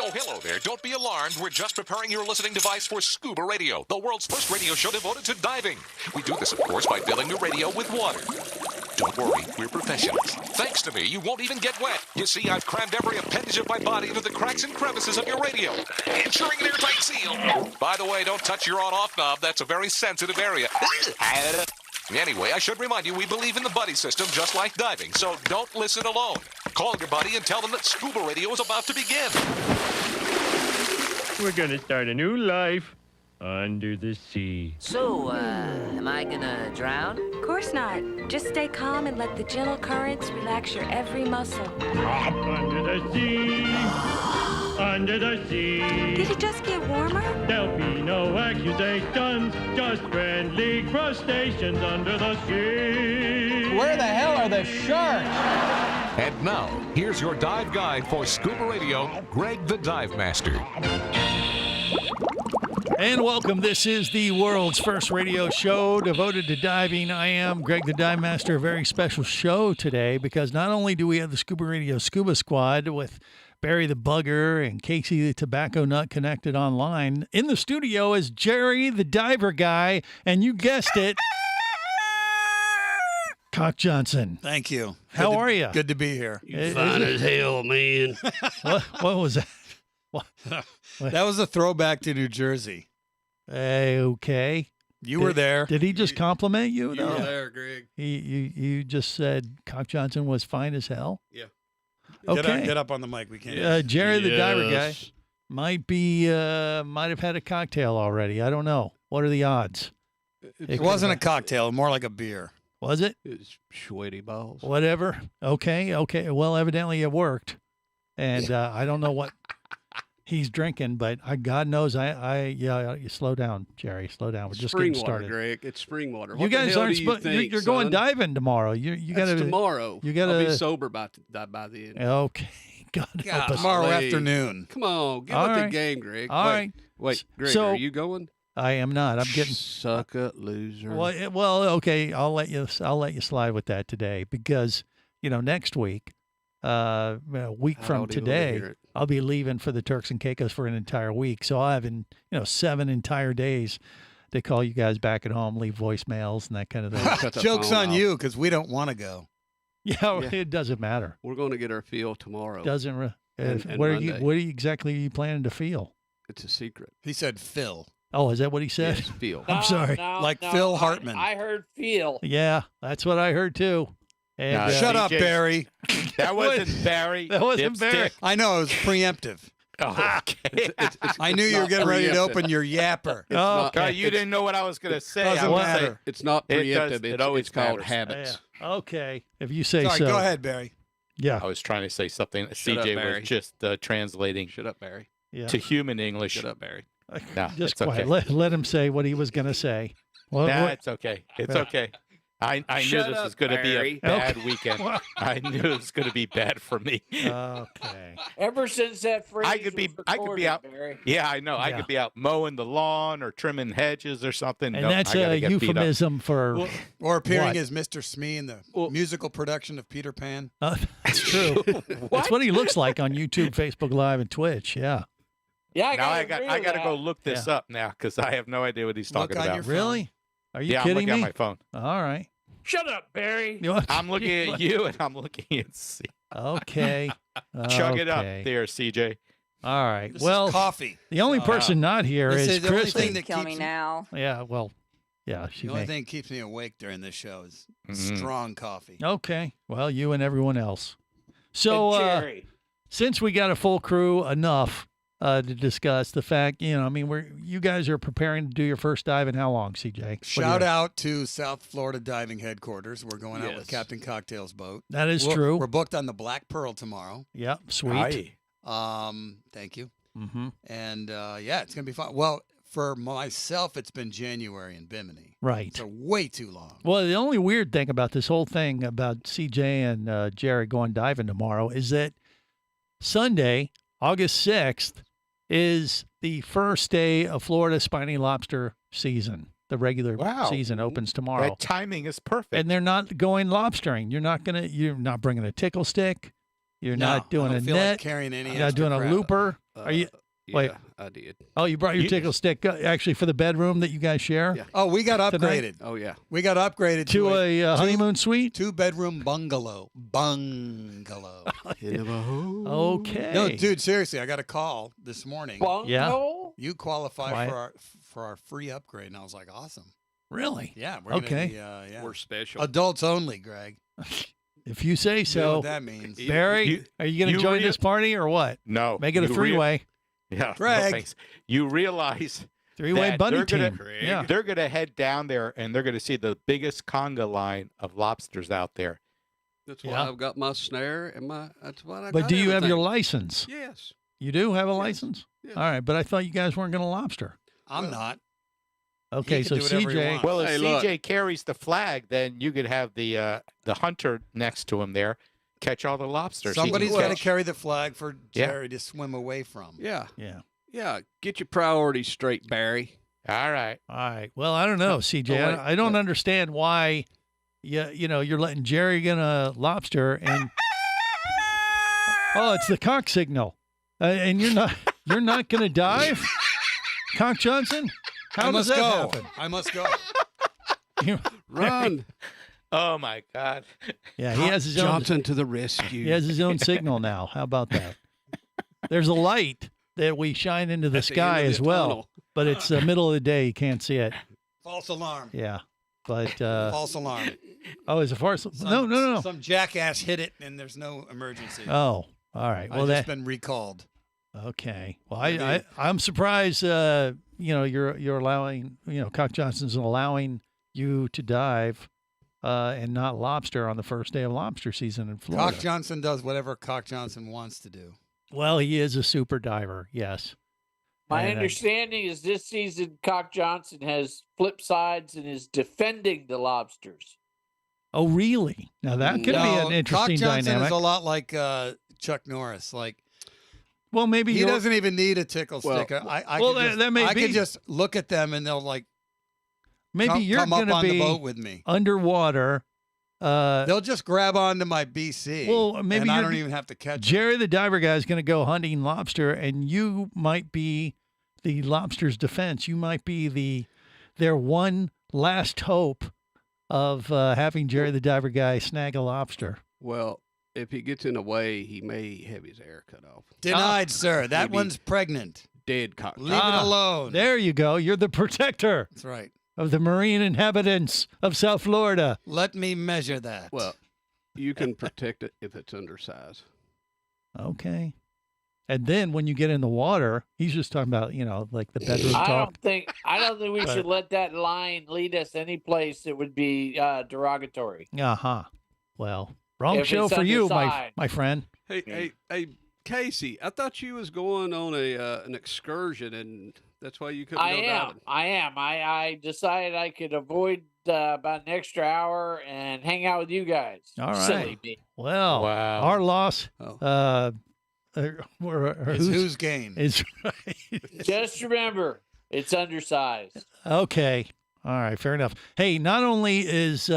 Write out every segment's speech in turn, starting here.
Oh, hello there. Don't be alarmed. We're just preparing your listening device for Scuba Radio, the world's first radio show devoted to diving. We do this, of course, by filling the radio with water. Don't worry, we're professionals. Thanks to me, you won't even get wet. You see, I've crammed every appendage of my body into the cracks and crevices of your radio, ensuring an airtight seal. By the way, don't touch your on-off knob. That's a very sensitive area. Anyway, I should remind you, we believe in the buddy system just like diving, so don't listen alone. Call your buddy and tell them that Scuba Radio is about to begin. We're gonna start a new life under the sea. So, am I gonna drown? Of course not. Just stay calm and let the gentle currents relax your every muscle. Up under the sea, under the sea. Did it just get warmer? There'll be no accusations, just friendly crustaceans under the sea. Where the hell are the sharks? And now, here's your dive guide for Scuba Radio, Greg the Dive Master. And welcome. This is the world's first radio show devoted to diving. I am Greg the Dive Master. A very special show today because not only do we have the Scuba Radio Scuba Squad with Barry the Bugger and Casey the Tobacco Nut connected online, in the studio is Jerry the Diver Guy, and you guessed it, Cock Johnson. Thank you. How are you? Good to be here. Fine as hell, man. What was that? What? That was a throwback to New Jersey. Okay. You were there. Did he just compliment you? You were there, Greg. You just said Cock Johnson was fine as hell? Yeah. Okay. Get up on the mic. We can't. Jerry the Diver Guy Yes. might have had a cocktail already. I don't know. What are the odds? It wasn't a cocktail, more like a beer. Was it? It's sweaty balls. Whatever. Okay. Well, evidently it worked. And I don't know what he's drinking, but God knows you slow down, Jerry. Slow down. We're just spring getting started. water, Greg. It's spring water. You What the guys hell aren't do you supposed. think, You're going son? diving tomorrow. You got That's to tomorrow. You got I'll be to. sober by then. Okay. God help us. Tomorrow Golly. afternoon. Come on, get All with right. the game, Greg. All right. Wait, Greg, So- are you going? I am not. I'm getting. Sucker loser. Well, okay. I'll let you slide with that today because next week, a week I from don't even wanna today, hear it. I'll be leaving for the Turks and Caicos for an entire week. So I'll have 7 entire days to call you guys back at home, leave voicemails and that kind of thing. Cut the Joke's phone on off. you because we don't want to go. Yeah, Yeah. it doesn't matter. We're going to get our feel tomorrow. Doesn't. And What Monday. are you exactly planning to feel? It's a secret. He said Phil. Oh, is that what he said? Yes, feel. I'm sorry. Like Phil Hartman. I heard feel. Yeah, that's what I heard too. And Nah, Shut up, DJ. Barry. That wasn't Barry. That wasn't Barry. Dipstick. I know it was preemptive. Oh, okay. I knew you were getting ready to open your yapper. It's not, God, you didn't know what I was going to say. Doesn't I was matter. saying- it's not It preemptive. does- it It's, always it's called matters. habits. Yeah. Okay, if you say Sorry, so. go ahead, Barry. Yeah. I was trying to say something. Shut up, CJ Barry. was just translating Shut up, Barry. Yeah. to human English. Shut up, Barry. No, Just it's quiet. okay. Let him say what he was going to say. Well, Nah, it's okay. It's Yeah. okay. I knew Shut this up, was going to be Barry. a bad Okay. weekend. I knew it was going to be bad for me. okay. Ever since that phrase I could be out. Barry. Yeah, I know. I Yeah. could be out mowing the lawn or trimming hedges or something. And Nope, that's I gotta a get beat up. euphemism for. Or appearing What? as Mr. Smee in the Well- musical production of Peter Pan. That's true. That's what he looks like on YouTube, Facebook Live, and Twitch. Yeah. Yeah, Now I gotta got agree with to go that. look this up now because I have no idea what he's Look talking on about. your phone. Really? Are you Yeah, I'm kidding looking me? at my phone. All right. Shut up, Barry. You want- I'm looking at you and I'm looking at C. Okay. Chug it up Okay. there, CJ. All right. This well, is coffee. the only person not here This is is the only Kristen. thing that Kill me keeps now. Yeah. Well. Yeah. She The only may. thing that keeps me awake during this show is Mhm. strong coffee. Okay. Well, you and everyone else. So, And Jerry. since we got a full crew enough to discuss the fact, you guys are preparing to do your first dive in how long, CJ? What do you Shout reckon? out to South Florida Diving Headquarters. We're going out with Yes. Captain Cocktail's boat. That is We're- true. We're booked on the Black Pearl tomorrow. Yep. Sweet. Thank you. Mm-hmm. And yeah, it's gonna be fun. Well, for myself, it's been January in Bimini, Right. so way too long. Well, the only weird thing about this whole thing about CJ and Jerry going diving tomorrow is that Sunday, August 6th, is the first day of Florida spiny lobster season. The regular Wow. season opens tomorrow. That timing is perfect. And they're not going lobstering. You're not bringing a tickle stick. You're No, not doing I don't a feel like net. carrying any You're not extra doing a crap. looper. Are you? Yeah, Wait. I did. Oh, you brought your tickle stick actually for the bedroom that you guys share Yeah. Oh, we got upgraded. Oh, yeah. We got upgraded to a honeymoon suite. 2-bedroom bungalow. Bungalow. Okay. No, dude, seriously, I got a call this morning. Bungo? You qualify Quiet. for our free upgrade, and I was like, awesome. Really? Yeah, we're Okay. Gonna be, yeah. We're special. Adults only, Greg. If you say You know so. what that means. Barry, are you going to join this party or what? No. Make it a you three-way. Yeah. No, Greg. thanks. You realize Three-way that bunny they're team. gonna, Yeah. They're going to head down there and they're going to see the biggest conga line of lobsters out there. That's why Yeah. I've got my snare and that's what I got. But do you have your everything. license? Yes. You do have a license? Yeah. All right, but I thought you guys weren't going to lobster. I'm not. Okay, can so do whatever he CJ. wants. Well, if Hey, look. CJ carries the flag, then you could have the hunter next to him there catch all the lobsters. He can Somebody's got to catch- carry the flag for Yeah. Jerry to swim away from. Yeah. Yeah. Yeah. Get your priorities straight, Barry. All right. All right. Well, I don't know, CJ. wait. I don't understand why you're letting Jerry get a lobster and oh, it's the cock signal. And you're not going to dive? Cock Johnson? How I does must that go. happen? I must go. Run. Oh my God. Yeah, he has his own Johnson to the rescue. he has his own signal now. How about that? There's a light that we shine into the At the sky end of as the well. tunnel. But it's the middle of the day, you can't see it. False alarm. Yeah. But False alarm. oh, is it far? No. Some jackass hit it, and there's no emergency. Oh, all right. Well, I've that just been recalled. okay. Well, I'm surprised. You're allowing Cock Johnson's allowing you to dive, and not lobster on the first day of lobster season in Florida. Cock Johnson does whatever Cock Johnson wants to do. Well, he is a super diver. Yes. My And, understanding is this season, Cock Johnson has flip sides and is defending the lobsters. Oh, really? Now that could be No, an interesting Cock Johnson dynamic. is a lot like Chuck Norris. Like Well, maybe he you're- doesn't even need a tickle Well, stick. I well, could just, that may I be. could just look at them and they'll like maybe you're come going up to on the be boat with me. underwater. They'll just grab onto my BC. Well, maybe and I you're- don't even have to catch it. Jerry the diver guy is going to go hunting lobster, and you might be the lobster's defense. You might be their one last hope of having Jerry the diver guy snag a lobster. Well, if he gets in the way, he may have his air cut off. Denied, sir. That Maybe. one's pregnant. Dead cock. Leave it alone. There you go. You're the protector That's right. of the marine inhabitants of South Florida. Let me measure that. Well, you can protect it if it's undersized. Okay. And then when you get in the water, he's just talking about, like the bedroom I talk. don't think we Right. should let that line lead us any place that would be derogatory. Uh-huh. Well, wrong If show it's for you, underside. my friend. Hey, Casey, I thought you was going on an excursion, and that's why you couldn't go diving. I am. I decided I could avoid about an extra hour and hang out with you guys. All right. Silly me. Well, Wow. our loss Oh. It's whose game? is right. Just remember, it's undersized. Okay. All right. Fair enough. Hey, not only is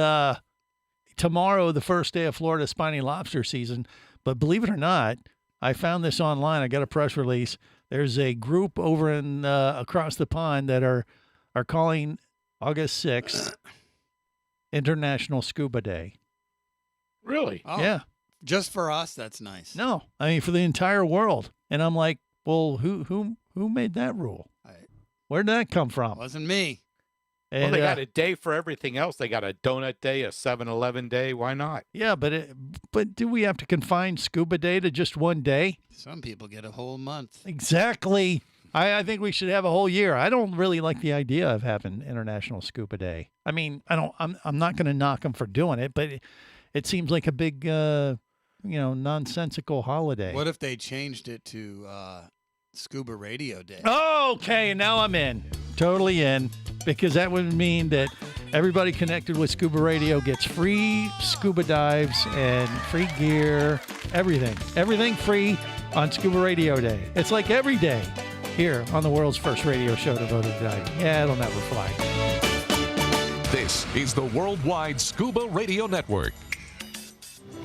tomorrow the first day of Florida spiny lobster season, but believe it or not, I found this online. I got a press release. There's a group over in across the pond that are calling August 6th International Scuba Day. Really? Oh, Yeah. Just for us, that's nice. No, I mean for the entire world. And I'm like, well, who made that rule? Where'd that come from? Wasn't me. Well, And, they got a day for everything else. They got a donut day, a 7-Eleven day. Why not? yeah, but do we have to confine Scuba Day to just one day? Some people get a whole month. Exactly. I think we should have a whole year. I don't really like the idea of having International Scuba Day. I mean, I'm not going to knock them for doing it, but it seems like a big, nonsensical holiday. What if they changed it to Scuba Radio Day? Okay, now I'm in. Totally in. Because that would mean that everybody connected with Scuba Radio gets free scuba dives and free gear, everything. Everything free on Scuba Radio Day. It's like every day here on the world's first radio show devoted to diving. Yeah, it'll never fly. This is the Worldwide Scuba Radio Network.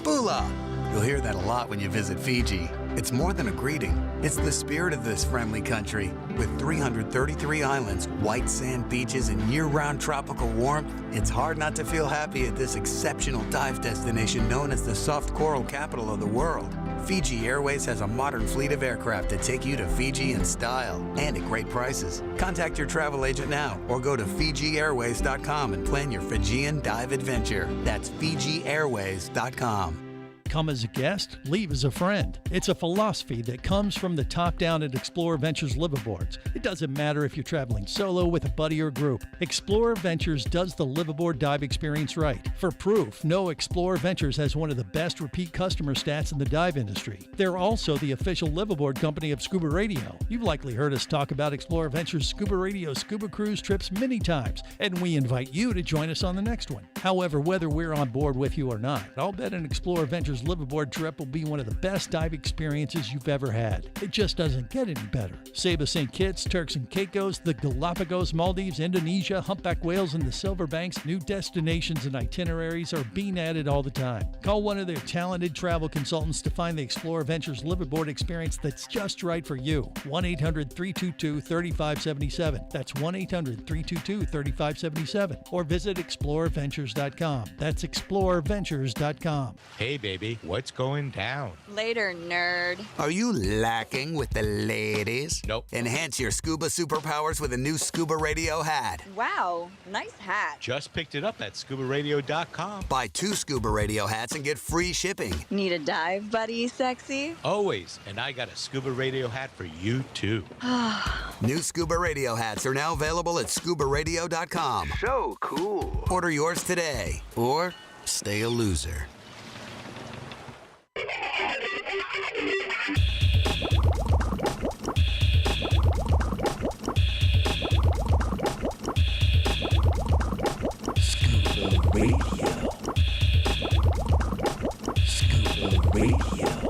Bula! You'll hear that a lot when you visit Fiji. It's more than a greeting. It's the spirit of this friendly country. With 333 islands, white sand beaches, and year-round tropical warmth, it's hard not to feel happy at this exceptional dive destination known as the soft coral capital of the world. Fiji Airways has a modern fleet of aircraft to take you to Fiji in style and at great prices. Contact your travel agent now or go to FijiAirways.com and plan your Fijian dive adventure. That's FijiAirways.com. Come as a guest, leave as a friend. It's a philosophy that comes from the top down at Explorer Ventures liveaboards. It doesn't matter if you're traveling solo, with a buddy, or group. Explorer Ventures does the liveaboard dive experience right. For proof, know Explorer Ventures has one of the best repeat customer stats in the dive industry. They're also the official liveaboard company of Scuba Radio. You've likely heard us talk about Explorer Ventures Scuba Radio scuba cruise trips many times, and we invite you to join us on the next one. However, whether we're on board with you or not, I'll bet an Explorer Ventures liveaboard trip will be one of the best dive experiences you've ever had. It just doesn't get any better. Saba St. Kitts, Turks and Caicos, the Galapagos, Maldives, Indonesia, humpback whales, and the Silver Banks, new destinations and itineraries are being added all the time. Call one of their talented travel consultants to find the Explorer Ventures liveaboard experience that's just right for you. 1-800-322-3577. That's 1-800-322-3577. Or visit explorerventures.com. That's explorerventures.com. Hey, baby, what's going down? Later, nerd. Are you lacking with the ladies? Nope. Enhance your scuba superpowers with a new Scuba Radio hat. Wow, nice hat. Just picked it up at ScubaRadio.com. Buy 2 Scuba Radio hats and get free shipping. Need a dive buddy, sexy? Always. And I got a Scuba Radio hat for you, too. New Scuba Radio hats are now available at ScubaRadio.com. So cool. Order yours today, or stay a loser.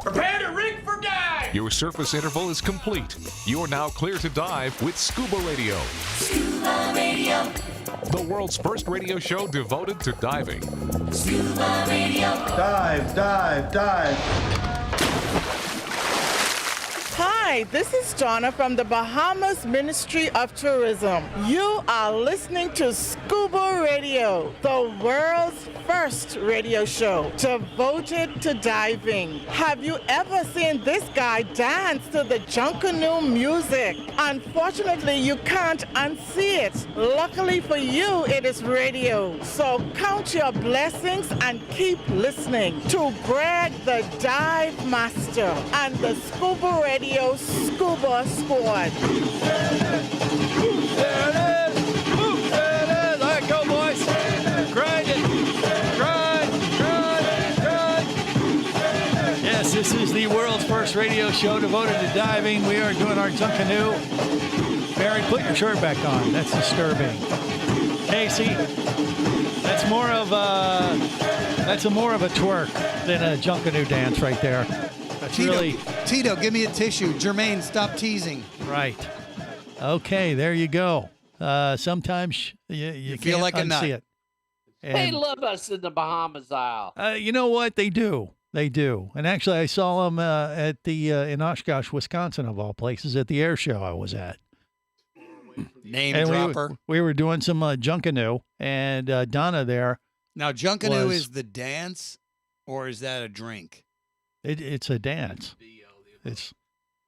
Prepare to rig for dive! Your surface interval is complete. You're now clear to dive with Scuba Radio. Scuba Radio. The world's first radio show devoted to diving. Scuba Radio. Dive, dive, dive. Hi, this is Donna from the Bahamas Ministry of Tourism. You are listening to Scuba Radio, the world's first radio show devoted to diving. Have you ever seen this guy dance to the Junkanoo music? Unfortunately, you can't unsee it. Luckily for you, it is radio. So count your blessings and keep listening to Greg the Dive Master and the Scuba Radio Scuba Squad. There it is! There it is! All right, go, boys! Grind it! Grind! Yes, this is the world's first radio show devoted to diving. We are doing our Junkanoo. Barry, put your shirt back on. That's disturbing. Casey, that's more of a twerk than a Junkanoo dance right there. That's really... Tito, give me a tissue. Jermaine, stop teasing. Right. Okay, there you go. Sometimes you feel can't like a unsee nut. it. They And, love us in the Bahamas Isle. you know what? They do. They do. And actually, I saw them at the in Oshkosh, Wisconsin, of all places, at the air show I was at. Name And dropper. we were doing some Junkanoo, and Donna there. Now, Junkanoo was- is the dance, or is that a drink? It's a dance. It's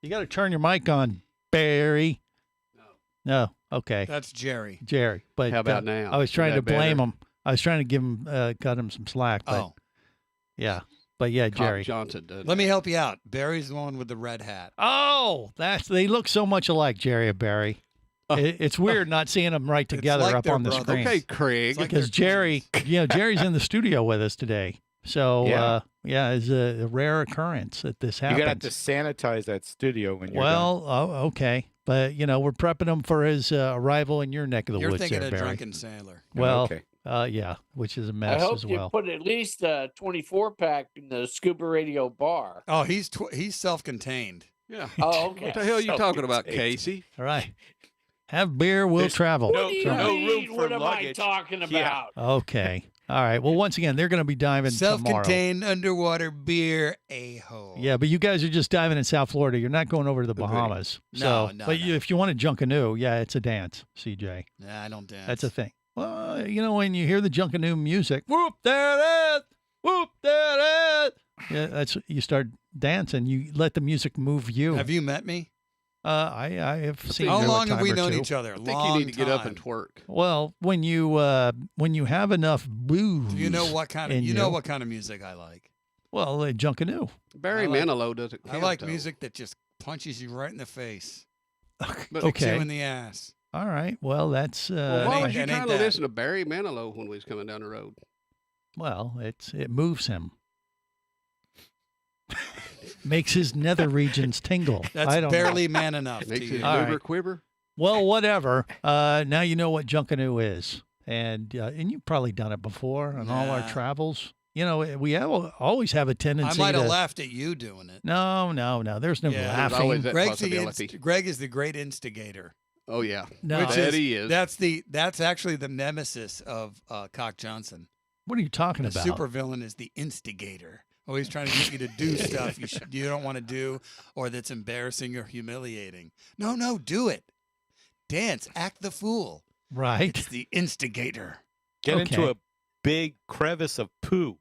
you got to turn your mic on, Barry. No. Okay. That's Jerry. Jerry. But How about now? I was Is trying to that better? blame him. I was trying to give him cut him some slack. But Oh. yeah. But yeah, Cobb Jerry. Johnson does. Let me help you out. Barry's the one with the red hat. Oh, they look so much alike, Jerry and Barry. It's weird not seeing them right together like up they're on the brothers. screen. Okay, Craig. like Because Jerry, Jerry's in the studio with us today. So Yeah. it's a rare occurrence that this You're happens. gonna have to sanitize that studio when you're Well, okay. But, we're prepping him for his arrival in your neck of the You're woods thinking there, of Barry. Drunken Sailor. Well, okay. Yeah, which is a I mess hope as you well. put at least a 24-pack in the Scuba Radio bar. Oh, he's self-contained. Yeah. Oh, okay. What the hell are you talking about, Casey? All right. Have beer, we'll travel. What do you no room mean? for What am I luggage. talking Yeah. about? Okay. All right. Well, once again, they're going to be diving tomorrow. Self-contained underwater beer a-hole. Yeah, but you guys are just diving in South Florida. You're not going over to the Bahamas. No, So, no, but no. if you want to junk canoe, yeah, it's a dance, CJ. Nah, I don't dance. That's a thing. Well, when you hear the junk canoe music, whoop, there it is. Whoop, there it is. Yeah, that's you start dancing. You let the music move you. Have you met me? I have seen. How you a long have time we or known two. each other? I think you need to get up and Long twerk. Well, when you have enough blues, time. You know what kind of in you know what kind of music I like. Well, junk canoe. Barry I like- Manilow doesn't I count, like though. music that just punches you right in the face, But kicks you Okay. in the ass. All right. Well, that's Well, why ain't- was you that ain't trying to that. listen to Barry Manilow when we was coming down the road? well, it moves him. Makes his nether regions tingle. That's I don't barely know. man enough. Makes to his you. All liver right. quiver. Well, whatever. Now you know what junk canoe is, and you've probably done it before on all our Nah. travels. We always have a I tendency. might have to, laughed at you doing it. No. There's no Yeah, there's laughing. always that Greg's the possibility. Greg is the great instigator. Oh yeah, No. Which that he is. That's actually the nemesis of Cock Johnson. What are you talking The about? supervillain is the instigator. Always trying to get you to do stuff you don't want to do, or that's embarrassing or humiliating. No, do it. Dance, act the fool. Right. It's the instigator. Get into Okay. a big crevice of poo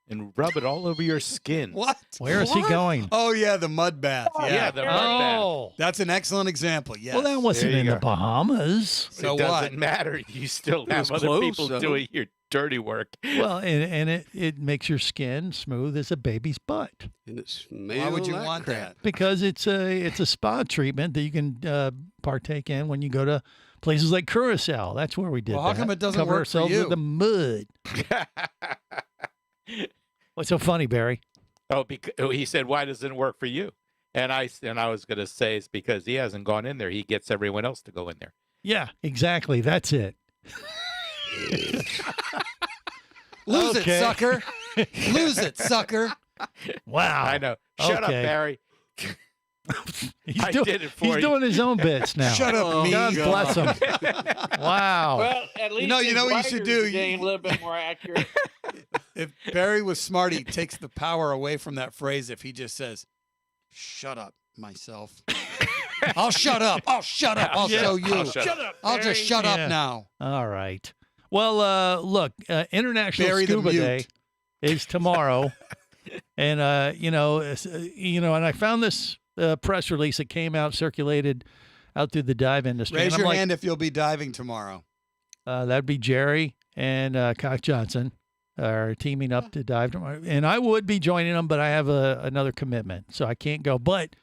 and rub it all over your skin. What? Where is he going? Oh yeah, the mud bath. Yeah, the mud bath. Oh. that's an excellent example. Yes. Well, that wasn't There you in the go. Bahamas. So it doesn't what? matter. You still It was have other close, people though. doing your dirty work. Well, and it makes your skin smooth as a baby's butt And it smells Why would you like want crap. that? because it's a spa treatment that you can partake in when you go to places like Curacao. That's where we did Well, how that. come it doesn't Cover work for ourselves you? with the mud. What's so funny, Barry? Oh, because he said, "Why doesn't it work for you?" And I was going to say it's because he hasn't gone in there. He gets everyone else to go in there. Yeah, exactly. That's it. Lose Okay. it, sucker. Lose it, sucker. Wow. I know. Shut up, Okay. Barry. He's I did it for he's you. doing his own bits now. Shut up, Oh, me. God bless him. Wow. Well, at least know- you his know what you should writers do? are getting a little bit more accurate. If Barry was smart, he takes the power away from that phrase if he just says, "Shut up, myself." I'll shut up. I'll shut up. I'll show you. I'll shut up. I'll just shut Yeah. up now. All right. Well, look, International Barry the Scuba Mute. Day is tomorrow, and and I found this press release that came out, circulated out through the dive industry. Raise and I'm your like, hand if you'll be diving tomorrow. that'd be Jerry and Cock Johnson are teaming up to dive tomorrow, and I would be joining them, but I have another commitment, so I can't go. But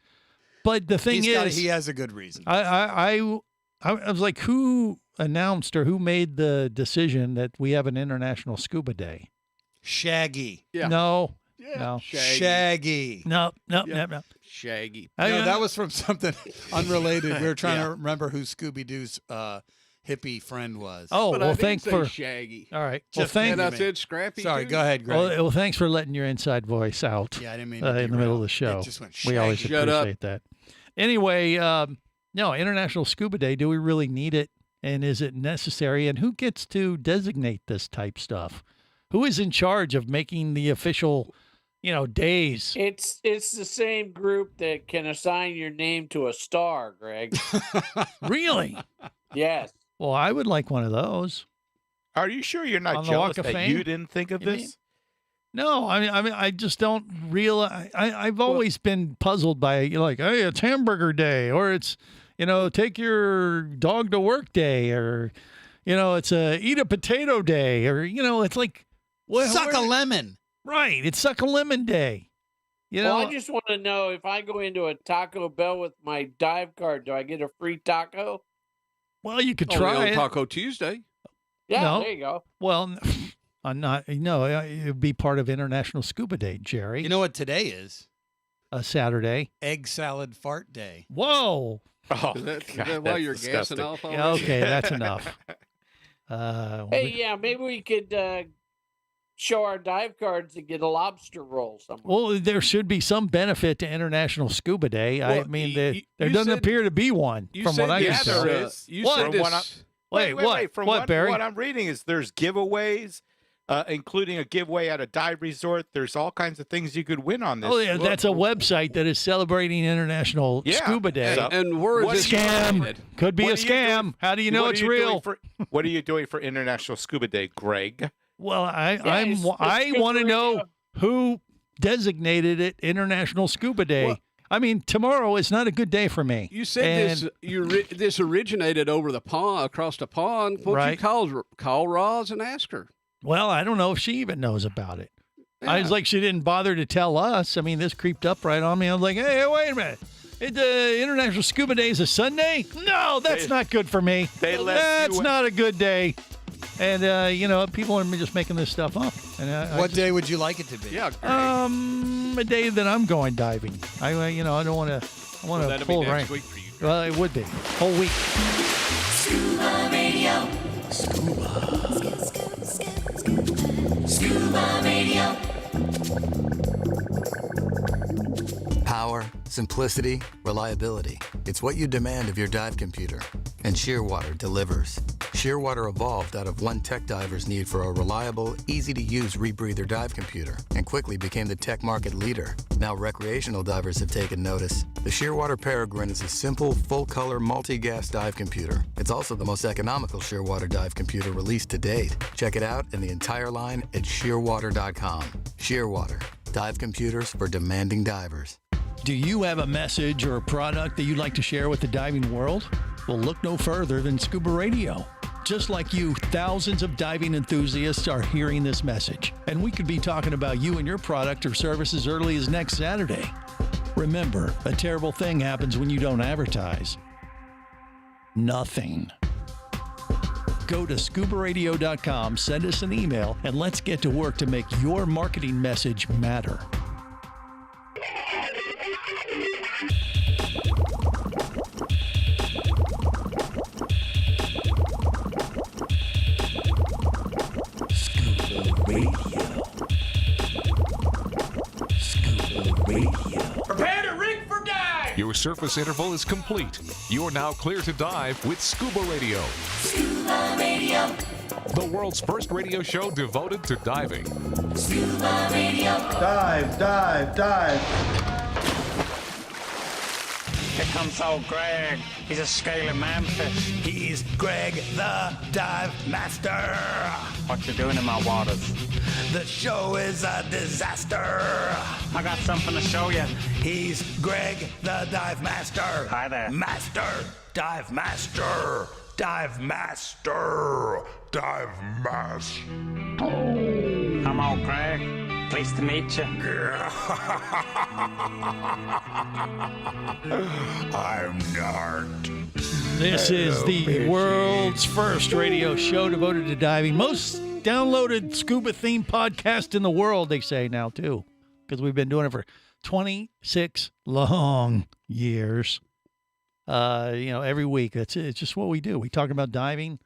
the thing is, He has a good reason. I was like, who announced or who made the decision that we have an International Scuba Day? Shaggy. Yeah. No, Yeah. no, Shaggy. no. Shaggy. No, that was from something unrelated. We were trying to remember who Scooby-Doo's hippie friend was. Oh, But I well, didn't thanks say for. Shaggy. All right. Just well, And I me. said Scrappy. Sorry, too? go ahead, Greg. well, thanks for letting your inside voice out. Yeah, I didn't mean in to the middle of derail. the show. It just went We always shaggy. Shut up. appreciate that. Anyway, no, International Scuba Day. Do we really need it? And is it necessary? And who gets to designate this type stuff? Who is in charge of making the official, days? It's the same group that can assign your name to a star, Greg. Really? Yes. Well, I would like one of those. Are you sure you're On not the Walk jealous of that Fame? you didn't think of You mean? this? No, I mean, I just don't realize. I've always been puzzled by hey, it's Hamburger Day, or it's, take your dog to work day, or, it's a eat a potato day, or it's like, Suck a lemon. Right, it's Suck a Lemon Day. Well, I just want to know if I go into a Taco Bell with my dive card, do I get a free taco? Well, you could Only try on it. Taco Tuesday. Yeah, No. there you go. Well, I'm not. No, it would be part of International Scuba Day, Jerry. You know what today is? A Saturday. Egg salad fart day. Whoa. Oh, Is that God, why that's you're disgusting. gassing off? Yeah, already? okay, that's enough. Hey, yeah, maybe we could show our dive cards and get a lobster roll somewhere. Well, there should be some benefit to International Scuba Day. I Well, mean, you there doesn't said- appear to be one You from said what I can this, tell. You What? said From what this. Wait, what? From What, Barry? What I'm reading is there's giveaways, including a giveaway at a dive resort. There's all kinds of things you could win on this. Oh, yeah, that's a website that is celebrating International Scuba Day. And where is this Scam. located? Could be a scam. How do you know it's real? What are you doing for International Scuba Day, Greg? Well, I want to know who designated it International Scuba Day. Well, I mean, tomorrow is not a good day for me. You said this originated over the pond, across the pond. Why don't you call Roz and ask her? Well, I don't know if she even knows about it. Yeah. I was like, she didn't bother to tell us. I mean, this creeped up right on me. I was like, hey, wait a minute. International Scuba Day is a Sunday? No, that's not good for me. That's not a good day. And, people are just making this stuff up. And what day would you like it to be? Yeah, a day that I'm going diving. I don't want to. I want to pull rank. Week for you. Well, it would be whole week. Scuba Radio. Scuba Radio. Power, simplicity, reliability. It's what you demand of your dive computer. And Shearwater delivers. Shearwater evolved out of one tech diver's need for a reliable, easy-to-use rebreather dive computer and quickly became the tech market leader. Now recreational divers have taken notice. The Shearwater Peregrine is a simple, full-color, multi-gas dive computer. It's also the most economical Shearwater dive computer released to date. Check it out and the entire line at shearwater.com. Shearwater, dive computers for demanding divers. Do you have a message or a product that you'd like to share with the diving world? Well, look no further than Scuba Radio. Just like you, thousands of diving enthusiasts are hearing this message, and we could be talking about you and your product or service as early as next Saturday. Remember, a terrible thing happens when you don't advertise. Nothing. Go to ScubaRadio.com, send us an email, and let's get to work to make your marketing message matter. Prepare to rig for dive. Your surface interval is complete. You're now clear to dive with Scuba Radio. Scuba Radio. The world's first radio show devoted to diving. Scuba Radio. Dive, dive, dive. Here comes old Greg. He's a scaly manfish. He's Greg the Dive Master. What you doing in my waters? The show is a disaster. I got something to show you. He's Greg the Dive Master. Hi there. Master. Dive Master. Dive Master. Dive Master. I'm old Greg. Pleased to meet you. I'm Nart. This is the world's first radio show devoted to diving. Most downloaded scuba-themed podcast in the world, they say now, too, because we've been doing it for 26 long years. Every week. It's just what we do. We talk about diving,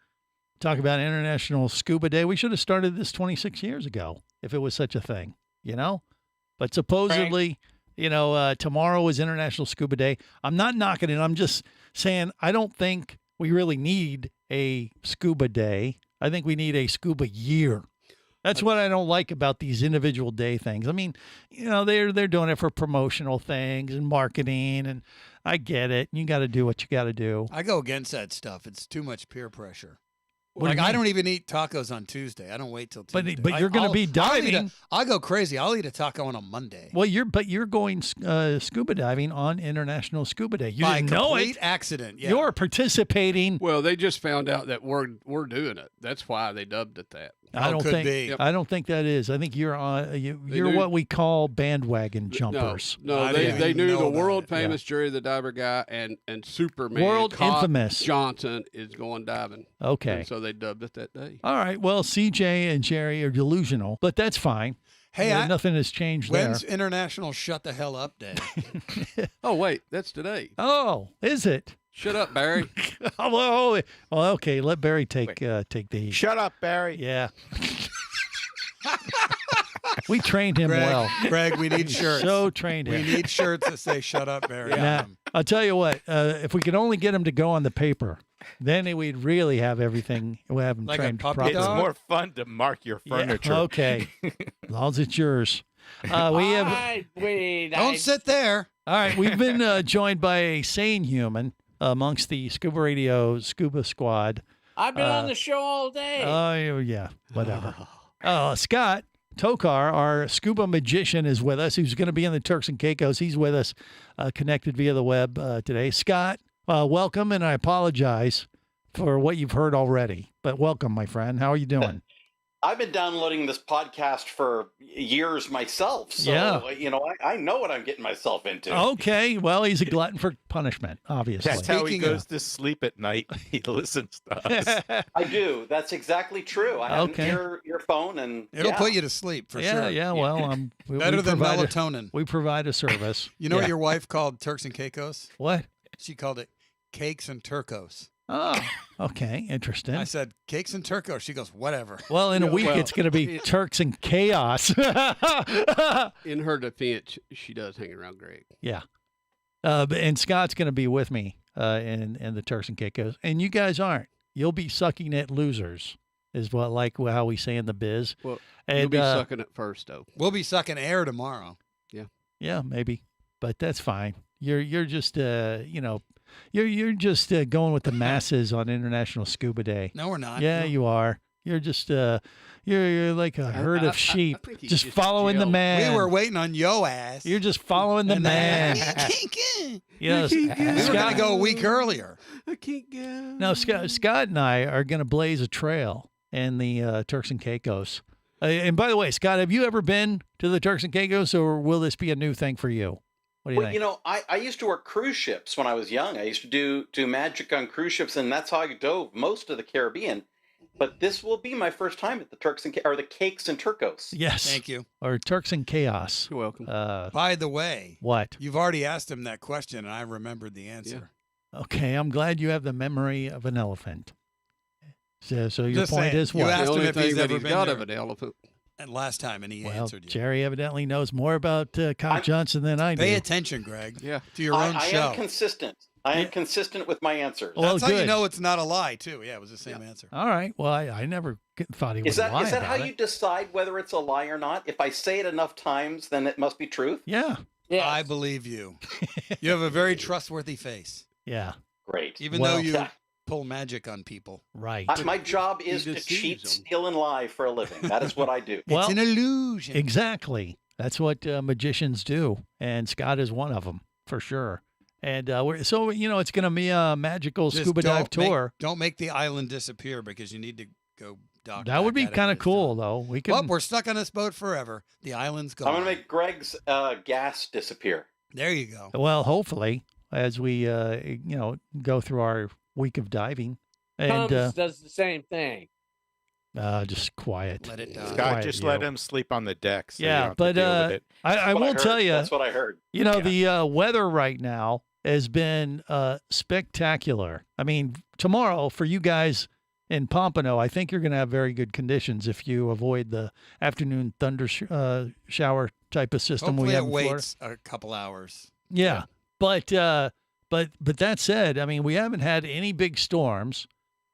talk about International Scuba Day. We should have started this 26 years ago if it was such a thing, But supposedly, tomorrow is International Scuba Day. I'm not knocking it. I'm just saying I don't think we really need a scuba day. I think we need a scuba year. That's what I don't like about these individual day things. I mean, they're doing it for promotional things and marketing, and I get it. You got to do what you got to do. I go against that stuff. It's too much peer pressure. What do you I mean? don't even eat tacos on Tuesday. I don't wait till Tuesday. But you're going to be diving. I'll go crazy. I'll eat a taco on a Monday. Well, you're going scuba diving on International Scuba Day. You By didn't know it. complete accident. Yeah. You're participating. Well, they just found out that we're doing it. That's why they dubbed it that. I don't could think. be. Yep. I don't think that is. I think you're on. You're what we call bandwagon jumpers. No, they knew the world famous Jerry the Diver guy and Superman. World infamous Johnson is going diving. Okay. And so they dubbed it that day. All right. Well, CJ and Jerry are delusional, but that's fine. Hey, nothing has changed when's there. International Shut the Hell Up Day? Oh wait, that's today. Oh, is it? Shut up, Barry. well, okay. Let Barry take the heat. Shut up, Barry. Yeah. We trained him well. Greg, we need shirts. So trained him. We need shirts that say "Shut up, Barry." Now, I'll tell you what. If we could only get him to go on the paper, Then we'd really have everything. We have them Like a trained puppy properly. It's dog? more fun to mark your furniture. Yeah, okay, as long as it's yours. We have. Don't sit there. All right, we've been joined by a sane human amongst the Scuba Radio Scuba Squad. I've been on the show all day. Oh, yeah, whatever. Scott Tokar, our scuba magician, is with us. He's going to be in the Turks and Caicos. He's with us, connected via the web today. Scott, welcome, and I apologize for what you've heard already. But welcome, my friend. How are you doing? I've been downloading this podcast for years myself. So, I know what I'm getting myself into. Okay. Well, he's a glutton for punishment, obviously. That's how he goes to sleep at night. He listens to us. I do. That's exactly true. I have an your phone, and it'll put you to sleep for sure. Yeah, well, better than melatonin. We provide a service. You know what your wife called Turks and Caicos? What? She called it Cakes and Turcos. Oh, okay. Interesting. I said, Cakes and Turcos. She goes, whatever. Well, in a week, it's going to be Turks and Chaos. In her defense, she does hang around Greg. Yeah. And Scott's going to be with me in the Turks and Caicos. And you guys aren't. You'll be sucking at losers, is how we say in the biz. Well, and, you'll be sucking it first, though. We'll be sucking air tomorrow. Yeah. Yeah, maybe. But that's fine. You're just, You're just going with the masses on International Scuba Day. No, we're not. Yeah, No. you are. You're just you're like a herd of sheep, just following the man. We were waiting on yo ass. You're just following the man. Yes, we were going to go a week earlier. I can't go. No, Scott and I are going to blaze a trail in the Turks and Caicos. And by the way, Scott, have you ever been to the Turks and Caicos, or will this be a new thing for you? What do you think? I used to work cruise ships when I was young. I used to do magic on cruise ships, and that's how I dove most of the Caribbean. But this will be my first time at the the Cakes and Turcos. Yes. Thank you. Or Turks and Chaos. You're welcome. By the way, what? You've already asked him that question, and I remembered the answer. Yeah. Okay, I'm glad you have the memory of an elephant. So your Just point saying, is what? You asked him if he's ever he's been got there. of an elephant. And last time, and he answered you. Jerry evidently knows more about Cock Johnson than I do. Pay attention, Greg. Yeah. To your own I show. am consistent. I am consistent with my answers. Well, That's how you good. know it's not a lie, too. Yeah, it was the same answer. All right. Well, I never thought he was Is that lying how about you it. decide whether it's a lie or not? If I say it enough times, then it must be truth? Yeah. I believe you. You have a very trustworthy face. Yeah. Great. Even though you pull magic on people. Right. My job is to cheat, steal, and lie for a living. That is what I do. Well, it's an illusion. Exactly. That's what magicians do, and Scott is one of them for sure. And it's going to be a magical Just scuba dive tour. Don't make the island disappear because you need to go dock. That would be kind of cool, though. We could. Well, we're stuck on this boat forever. The island's gone. I'm going to make Greg's gas disappear. There you go. Well, hopefully, as we go through our week of diving, and Tums does the same thing. just quiet. Let it die. Scott, just let him sleep on the deck. So you Yeah, don't have but to deal with it. I will tell you. That's what I heard. The weather right now has been spectacular. I mean, tomorrow for you guys in Pompano, I think you're going to have very good conditions if you avoid the afternoon thunder shower type of system Hopefully we have it in Florida. waits a couple hours. Yeah, but that said, I mean, we haven't had any big storms.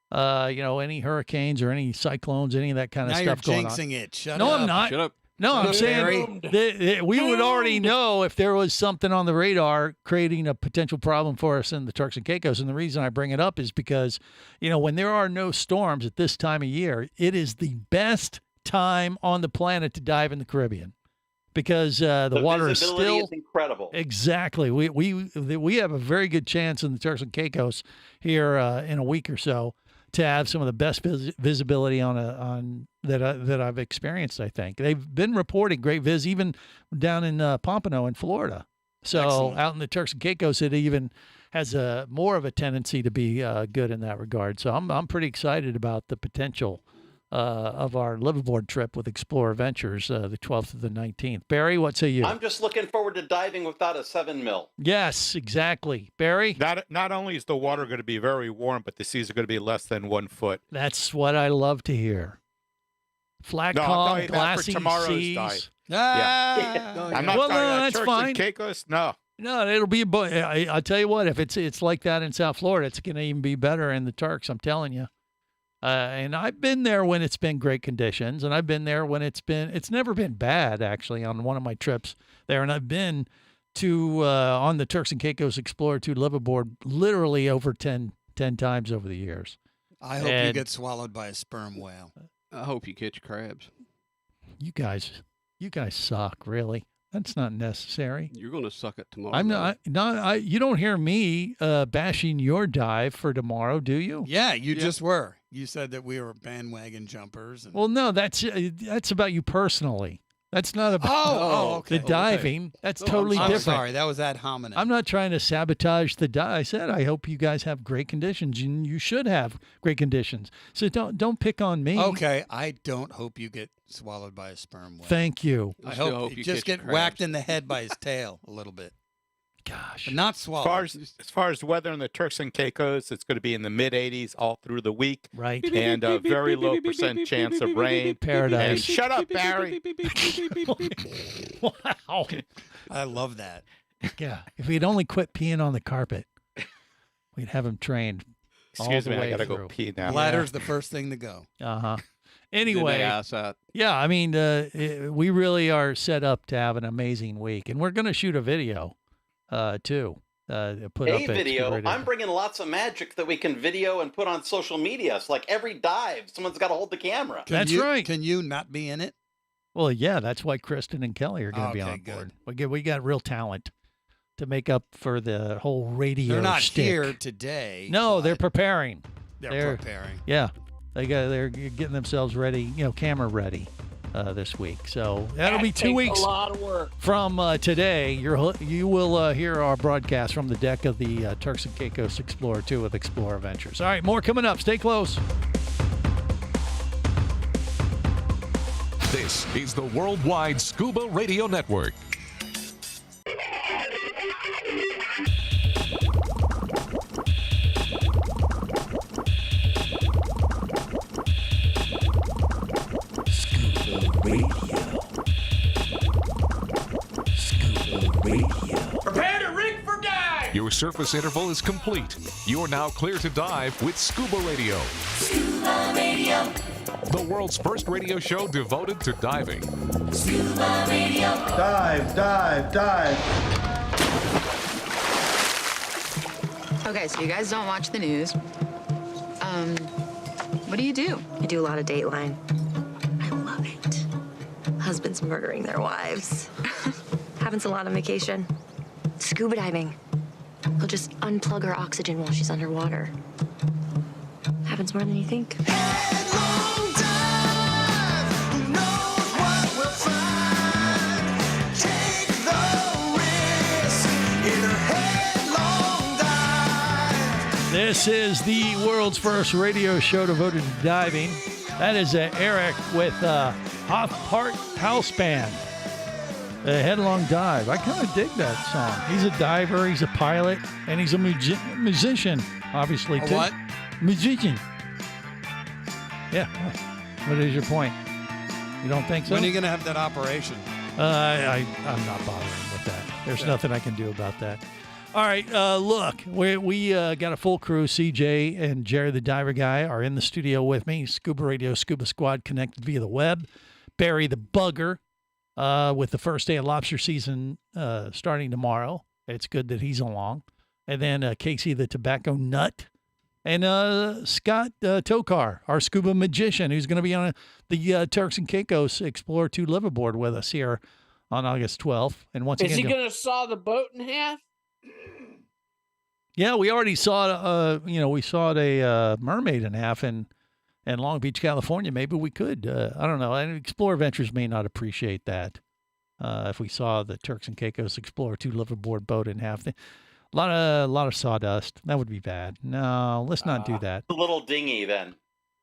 Any hurricanes or any cyclones, any of that kind of Now stuff you're going on. jinxing it. Shut no, up. I'm not. Shut up. No, I'm saying we would already know if there was something on the radar creating a potential problem for us in the Turks and Caicos. And the reason I bring it up is because, when there are no storms at this time of year, it is the best time on the planet to dive in the Caribbean because the water is visibility still is incredible. Exactly. We have a very good chance in the Turks and Caicos here in a week or so to have some of the best visibility on that I've experienced. I think they've been reporting great viz even down in Pompano in Florida. So Excellent. Out in the Turks and Caicos, it even has more of a tendency to be good in that regard. So I'm pretty excited about the potential of our liveaboard trip with Explorer Ventures, the 12th to the 19th. Barry, what say you? I'm just looking forward to diving without a 7 mil. Yes, exactly. Barry? Not only is the water going to be very warm, but the seas are going to be less than 1 foot. That's what I love to hear. Flat No, I'm calm, talking about for glassy tomorrow's seas. dive. Ah, I'm not Well, talking no, about that's Turks fine. and Caicos. No, No, it'll be. I'll tell you what. If it's like that in South Florida, it's going to even be better in the Turks. I'm telling you. And I've been there when it's been great conditions, and I've been there when it's never been bad actually on one of my trips there, and I've been to on the Turks and Caicos Explorer 2 liveaboard literally over 10 times over the years. I hope you get swallowed by a sperm whale. I hope you catch crabs. You guys suck, really. That's not necessary. You're going to suck it tomorrow. I'm not. You don't hear me bashing your dive for tomorrow, do you? Yeah, you just were. You said that we were bandwagon jumpers. And... Well, no, that's about you personally. That's not about okay. the diving. That's totally I'm different. Sorry, that was ad hominem. I'm not trying to sabotage the dive. I said I hope you guys have great conditions, and you should have great conditions. So don't pick on me. Okay, I don't hope you get swallowed by a sperm whale. Thank you. I hope you just get whacked in the head by his tail a little bit. Gosh, but not swallowed. As far as weather in the Turks and Caicos, it's going to be in the mid 80s all through the week. Right. And a very low % chance of rain. Paradise. And shut up, Barry. Wow. I love that. Yeah. If we'd only quit peeing on the carpet, we'd have him trained. Excuse me, I got to through. go pee now. Bladder's the first thing to go. Uh-huh. Anyway, yeah, I mean, we really are set up to have an amazing week, and we're going to shoot a video, too. Put up video. I'm bringing lots of magic that we can video and put on social media. So, like every dive, someone's got to hold the camera. That's right. Can you not be in it? Well, yeah, that's why Kristen and Kelly are going to be on board. We got real talent to make up for the whole radio. They're not shtick. here today. No, they're preparing. They're preparing. Yeah, they're getting themselves ready. Camera ready this week. So that'll be 2 weeks. A lot of work. From today. You will hear our broadcast from the deck of the Turks and Caicos Explorer 2 with Explorer Ventures. All right, more coming up. Stay close. This is the Worldwide Scuba Radio Network. Prepare to rig for dive! Your surface interval is complete. You're now clear to dive with Scuba Radio. Scuba Radio. The world's first radio show devoted to diving. Scuba Radio. Dive, dive, dive. Okay, so you guys don't watch the news. What do? I do a lot of Dateline. I love it. Husbands murdering their wives. Happens a lot on vacation. Scuba diving. They'll just unplug her oxygen while she's underwater. Happens more than you think. This is the world's first radio show devoted to diving. That is Eric with Half Part House Band. A Headlong Dive. I kind of dig that song. He's a diver, he's a pilot, and he's a musician, obviously, too. What? Musician. Yeah. What is your point? You don't think so? When are you going to have that operation? I'm not bothering with that. There's nothing I can do about that. All right, look, we got a full crew. CJ and Jerry, the diver guy, are in the studio with me. Scuba Radio, Scuba Squad connected via the web. Barry, the bugger, with the first day of lobster season starting tomorrow. It's good that he's along. And then Casey, the tobacco nut. And Scott Tokar, our scuba magician, who's going to be on the Turks and Caicos Explorer 2 liveaboard with us here on August 12th. And once Is again, he going to saw the boat in half? yeah, we already saw, we saw a mermaid in half in Long Beach, California. Maybe we could. I don't know. And Explorer Ventures may not appreciate that if we saw the Turks and Caicos Explorer 2 liveaboard boat in half. A lot of sawdust. That would be bad. No, let's not do that. A little dingy then.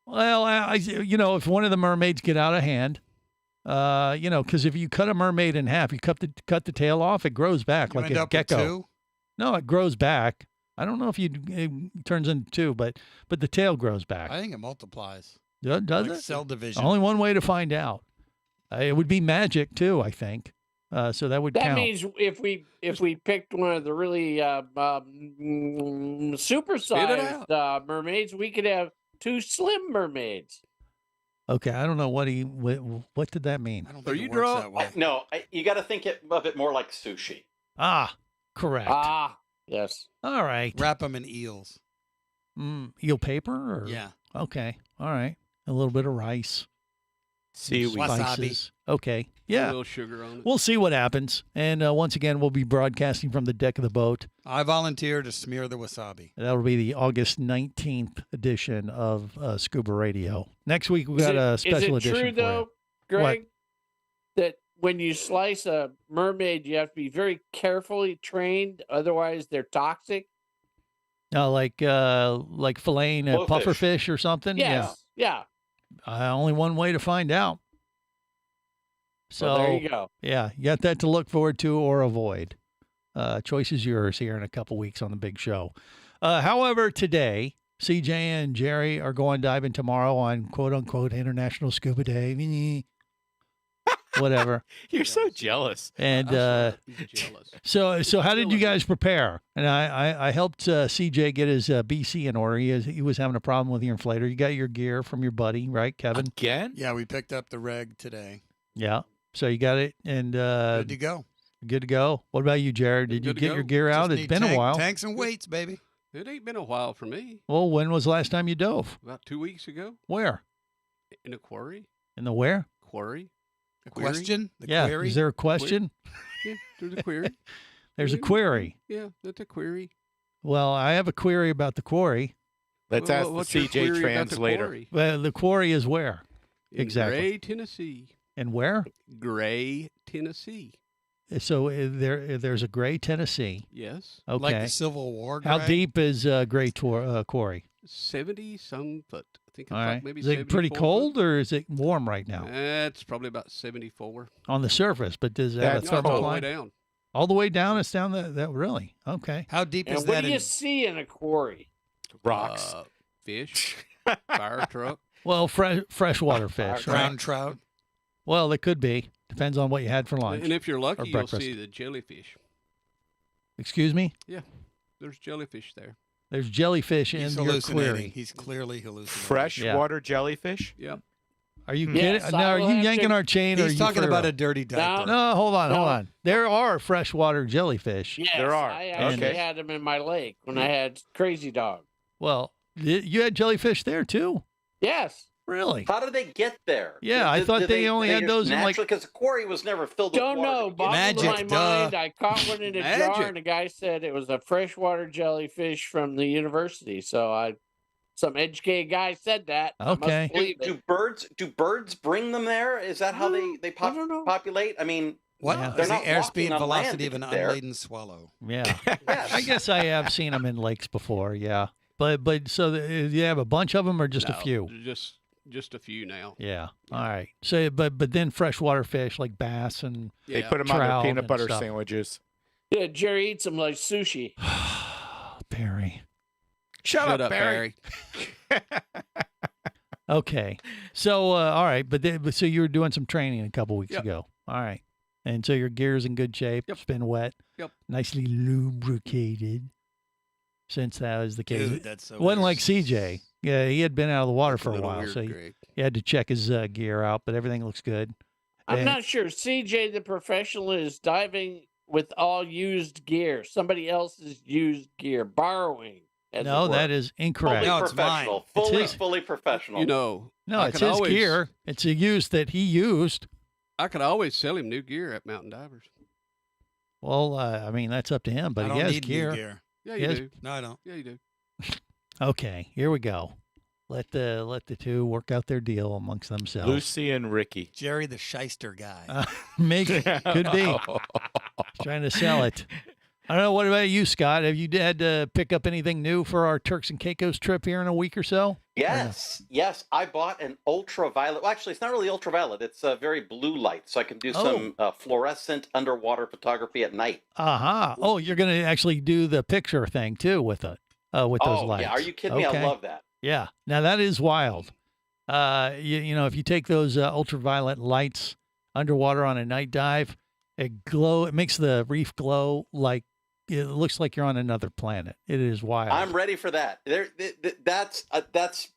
Well, if one of the mermaids get out of hand, because if you cut a mermaid in half, you cut the tail off, it grows back like a gecko. With two? No, it grows back. I don't know if it turns into two, but the tail grows back. I think it multiplies. Does like it? Cell division. Only one way to find out. It would be magic too, I think. So that would That count. means if we picked one of the really supersized mermaids, we could have 2 slim mermaids. Okay, I don't know what did that mean? I don't think it works that way. No, you got to think of it more like sushi. Ah, correct. Ah, yes. All right. Wrap them in eels. Eel paper? Or? Yeah. Okay. All right. A little bit of rice. Seaweed. Spices. Okay. Yeah. A little sugar on it. We'll see what happens. And once again, we'll be broadcasting from the deck of the boat. I volunteer to smear the wasabi. That'll be the August 19th edition of Scuba Radio. Next week, we've got a special edition. Is it true, though, Greg, that when you slice a mermaid, you have to be very carefully trained, otherwise they're toxic? Like filleting a pufferfish or something? Yes. Yeah. Only one way to find out. So well, there you go. Yeah, you got that to look forward to or avoid. Choice is yours here in a couple weeks on the big show. However, today, CJ and Jerry are going diving tomorrow on quote-unquote International Scuba Day. Whatever. You're so jealous. And jealous. So how did you guys prepare? And I helped CJ get his BC in order. He was having a problem with your inflator. You got your gear from your buddy, right, Kevin? Again? Yeah, we picked up the reg today. Yeah. So you got it and good to go. Good to go. What about you, Jared? Did you get your gear out? Just It's been a while. Tanks and weights, baby. It ain't been a while for me. Well, when was the last time you dove? About 2 weeks ago. Where? In a quarry. In the where? Quarry. A question? The yeah. query? Is there a question? Yeah, there's a query. There's a query. Yeah, that's a query. Well, I have a query about the quarry. Let's ask the CJ translator. Well, the quarry is where? Exactly. Gray, Tennessee. And where? Gray, Tennessee. So there's a Gray, Tennessee. Yes. Okay. Like the Civil War. How Gray? deep is Gray quarry? 70-some foot. I think All it's right. like maybe Is it pretty 74 cold foot. or is it warm right now? It's probably about 74. On the surface, but does it have a That's all the thermal way line? down. All the way down? It's down that really? Okay. How deep And is what that? do you see in a quarry? Rocks. Fish. Fire truck. Well, freshwater fish, Brown right? trout. Well, it could be. Depends on what you had for lunch. And if you're or lucky, you'll breakfast. see the jellyfish. Excuse me? Yeah, there's jellyfish there. There's jellyfish He's in your hallucinating. query. He's clearly hallucinating. Freshwater jellyfish? Yep. Are you Yes, kidding? I Now, are will you have yanking to- our chain? or are He's you talking for about real? a dirty diaper. No, hold on, hold No. on. There are freshwater jellyfish. Yes, There are. I actually Okay. had them in my lake when I had Crazy Dog. Well, you had jellyfish there too? Yes. Really? How did they get there? Yeah, I thought they only had those in, like- because the quarry was never filled Don't with water. know. to begin Bottom Magic, of my duh. mind, I caught one in a jar, Magic. and the guy said it was a freshwater jellyfish from the university. So some educated guy said that. I must Okay. believe it. Do birds bring them there? Is that how they I don't know. populate? I mean, What Yeah. is They're the not airspeed walking and on land velocity to of an get there. unladen swallow? Yeah. yes. I guess I have seen them in lakes before. Yeah. But so you have a bunch of them or just a No, few? Just a few now. Yeah. All right. So, but then freshwater fish like bass and They Yeah. put them on their trout peanut and butter stuff. sandwiches. Yeah, Jerry eats them like sushi. Barry. Shut up, Barry. Okay. So, all right. But so you were doing some training a couple weeks Yep. ago. All right. And so your gear's in good shape. Yep. It's been wet. Yep. Nicely lubricated. Since that was the case. Dude, that's so It wasn't weird. like CJ. Yeah, he had been out of the water for a little while, weird, so Greg. he had to check his gear out, but everything looks good. I'm And- not sure. CJ, the professional, is diving with all used gear. Somebody else's used gear, borrowing. as No, it were. that is incorrect. Fully No, it's professional. mine. It's Fully, his. fully professional. You know, No, I it's could his always- gear. It's a use that he used. I could always sell him new gear at Mountain Divers. Well, I mean, that's up to him, but I he don't has need gear. new gear. Yeah, you Yes. do. No, I don't. Yeah, you do. Okay, here we go. Let the two work out their deal amongst themselves. Lucy and Ricky. Jerry the shyster guy. Could be trying to sell it. I don't know. What about you, Scott? Have you had to pick up anything new for our Turks and Caicos trip here in a week or so? Yes, yes. I bought an ultraviolet. Well, actually, it's not really ultraviolet. It's a very blue light, so I can do some fluorescent underwater photography at night. Aha. Oh, you're going to actually do the picture thing too with it, with those lights. Yeah. Are you kidding me? I love that. Yeah. Now that is wild. You know, if you take those ultraviolet lights underwater on a night dive, It makes the reef glow like it looks like you're on another planet. It is wild. I'm ready for that. That's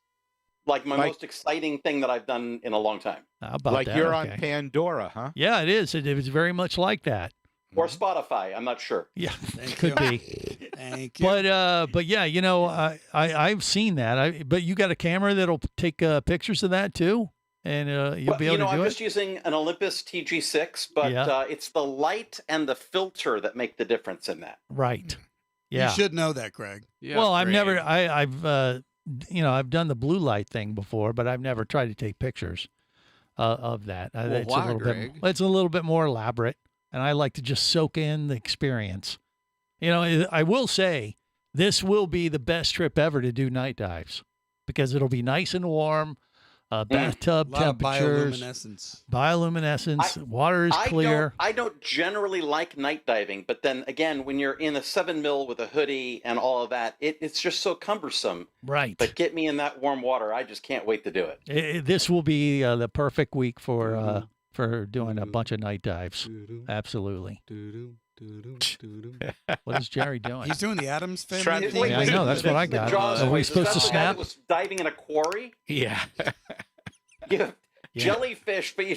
like my most exciting thing that I've done in a long time. How about like that? you're on Okay. Pandora, huh? Yeah, it is. It was very much like that. Or Spotify. I'm not sure. Yeah, could be. Thank you. But yeah, I've seen that. But you got a camera that'll take pictures of that too, and you'll be able to do I'm it. just using an Olympus TG6, but it's the light and the filter that make the difference in that. Right. Yeah. You should know that, Greg. Yeah, well, I've Greg. never. I've I've done the blue light thing before, but I've never tried to take pictures of that. It's why, a little Greg? bit. It's a little bit more elaborate, and I like to just soak in the experience. I will say this will be the best trip ever to do night dives because it'll be nice and warm, bathtub A lot of temperatures, bioluminescence. Water is clear. I don't generally like night diving, but then again, when you're in a 7 mil with a hoodie and all of that, it's just so cumbersome. Right. But get me in that warm water. I just can't wait to do it. This will be the perfect week for doing a bunch of night dives. Absolutely. What is Jerry doing? He's doing the Adams Family. Yeah, I know. That's what I got. Are we supposed to snap? That was diving in a quarry? Yeah. You have jellyfish, but I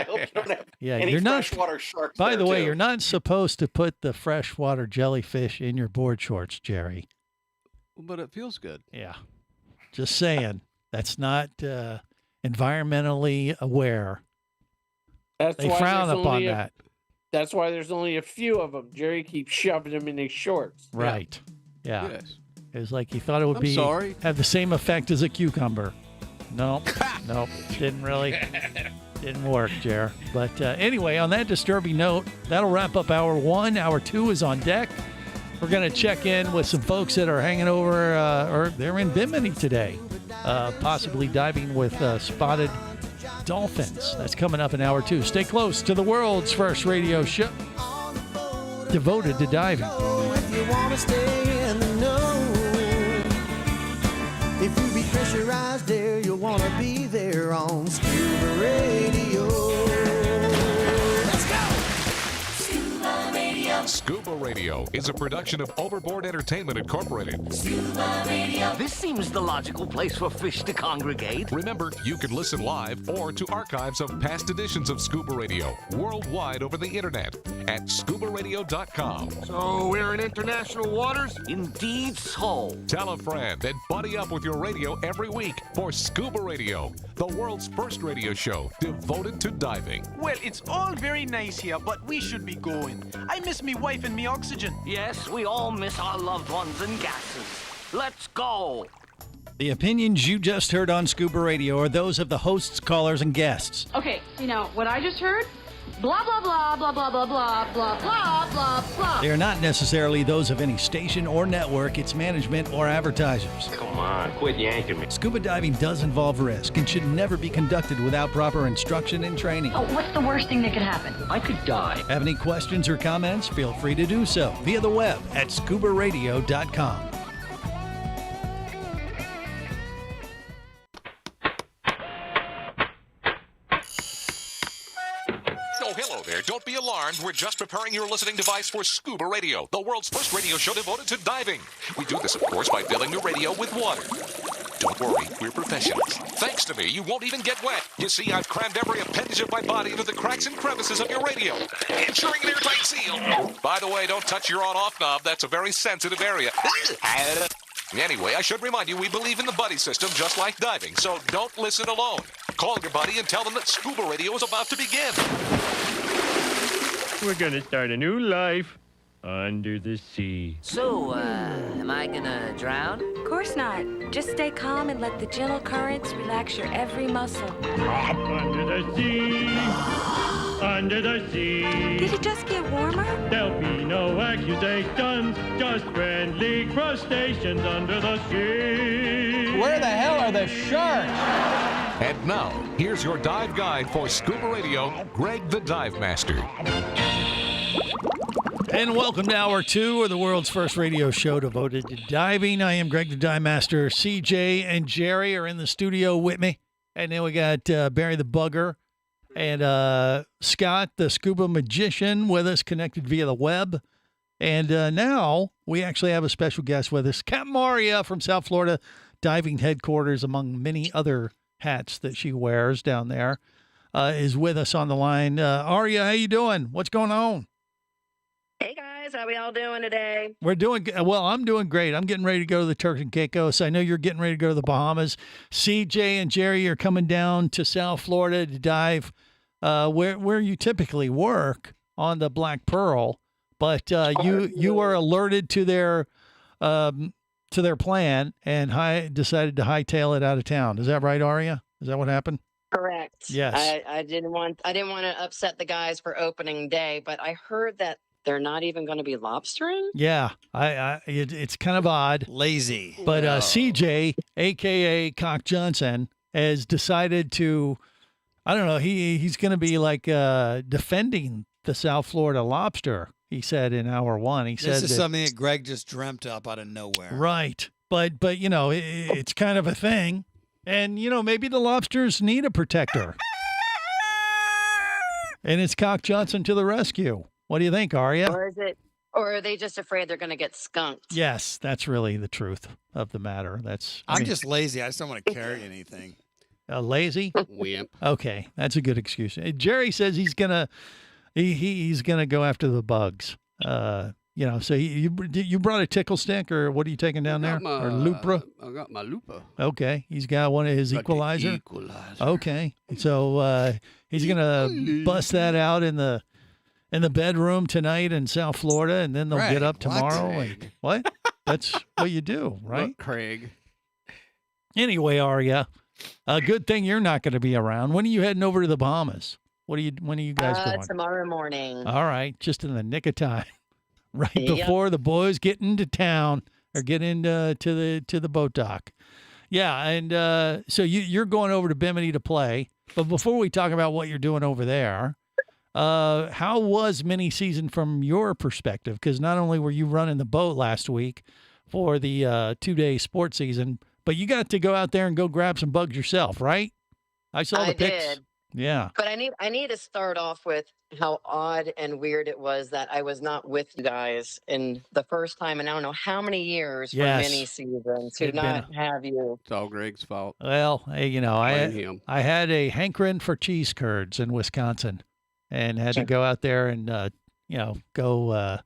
hope you don't have any you're not, freshwater sharks. By the way, too. you're not supposed to put the freshwater jellyfish in your board shorts, Jerry. But it feels good. Yeah. Just saying. That's not environmentally aware. They frown upon that. That's why there's only a few of them. Jerry keeps shoving them in his shorts. Right. Yeah. Yes. It was like he thought it would I'm have the same effect as a cucumber. Nope. Didn't work, Jer. But anyway, on that disturbing note, that'll wrap up hour one. Hour two is on deck. We're going to check in with some folks that are hanging over, or they're in Bimini today, possibly diving with spotted dolphins. That's coming up in hour two. Stay close to the world's first radio show devoted to diving. If you want to stay in the know, if you be pressurized there, you'll want to be there on Scuba Radio. Let's go! Scuba Radio. Scuba Radio is a production of Overboard Entertainment Incorporated. Scuba Radio. This seems the logical place for fish to congregate. Remember, you can listen live or to archives of past editions of Scuba Radio worldwide over the internet at ScubaRadio.com. So we're in international waters? Indeed so. Tell a friend and buddy up with your radio every week for Scuba Radio, the world's first radio show devoted to diving. Well, it's all very nice here, but we should be going. I miss me wife and me oxygen. Yes, we all miss our loved ones and gases. Let's go. The opinions you just heard on Scuba Radio are those of the hosts, callers, and guests. Okay, what I just heard? Blah, blah, blah, blah, blah, blah, blah, blah, blah, blah, blah. They are not necessarily those of any station or network, its management, or advertisers. Come on, quit yanking me. Scuba diving does involve risk and should never be conducted without proper instruction and training. Oh, what's the worst thing that could happen? I could die. Have any questions or comments? Feel free to do so via the web at ScubaRadio.com. Oh, hello there. Don't be alarmed. We're just preparing your listening device for Scuba Radio, the world's first radio show devoted to diving. We do this, of course, by filling your radio with water. Don't worry, we're professionals. Thanks to me, you won't even get wet. You see, I've crammed every appendage of my body into the cracks and crevices of your radio, ensuring an airtight seal. By the way, don't touch your on-off knob. That's a very sensitive area. Anyway, I should remind you, we believe in the buddy system just like diving, so don't listen alone. Call your buddy and tell them that Scuba Radio is about to begin. We're gonna start a new life under the sea. So, am I gonna drown? Of course not. Just stay calm and let the gentle currents relax your every muscle. Under the sea, under the sea. Did it just get warmer? There'll be no accusations, just friendly crustaceans under the sea. Where the hell are the sharks? And now, here's your dive guide for Scuba Radio, Greg the Dive Master. And welcome to hour two of the world's first radio show devoted to diving. I am Greg the Dive Master. CJ and Jerry are in the studio with me. And then we got Barry the Bugger And Scott, the scuba magician, with us, connected via the web. And now we actually have a special guest with us, Captain Maria from South Florida Diving Headquarters, among many other hats that she wears down there, is with us on the line. Aria, how you doing? What's going on? Hey guys, how we all doing today? We're doing well. I'm doing great. I'm getting ready to go to the Turks and Caicos. I know you're getting ready to go to the Bahamas. CJ and Jerry are coming down to South Florida to dive where you typically work on the Black Pearl. But you were alerted to their plan and decided to hightail it out of town. Is that right, Aria? Is that what happened? Correct. Yes. I didn't want to upset the guys for opening day, but I heard that they're not even going to be lobstering. Yeah, it's kind of odd, lazy. But CJ, aka Cock Johnson, has decided to. I don't know. He's going to be like defending the South Florida lobster. He said in hour one. He said this is something that Greg just dreamt up out of nowhere. Right, but it's kind of a thing, and maybe the lobsters need a protector, and it's Cock Johnson to the rescue. What do you think, Aria? Or are they just afraid they're going to get skunked? Yes, that's really the truth of the matter. I'm just lazy. I just don't want to carry anything. Lazy? Wimp. Okay, that's a good excuse. Jerry says he's gonna go after the bugs. So you brought a tickle stick, or what are you taking down there? Or Lupra? I got my Lupa. Okay, he's got one of his equalizer. Okay, so he's gonna bust that out in the bedroom tonight in South Florida, and then they'll get up tomorrow. What? That's what you do, right? Look, Craig. Anyway, Aria, good thing you're not going to be around. When are you heading over to the Bahamas? When are you guys going? Tomorrow morning. All right, just in the nick of time, right before the boys get into town or get into to the boat dock. Yeah, and so you're going over to Bimini to play. But before we talk about what you're doing over there, how was mini season from your perspective? Because not only were you running the boat last week for the 2-day sports season, but you got to go out there and go grab some bugs yourself, right? I saw the pics. Did. Yeah. But I need to start off with how odd and weird it was that I was not with you guys in the first time in I don't know how many years for mini season to not have you. It's all Greg's fault. Well, hey, I had a hankering for cheese curds in Wisconsin, and had to go out there and go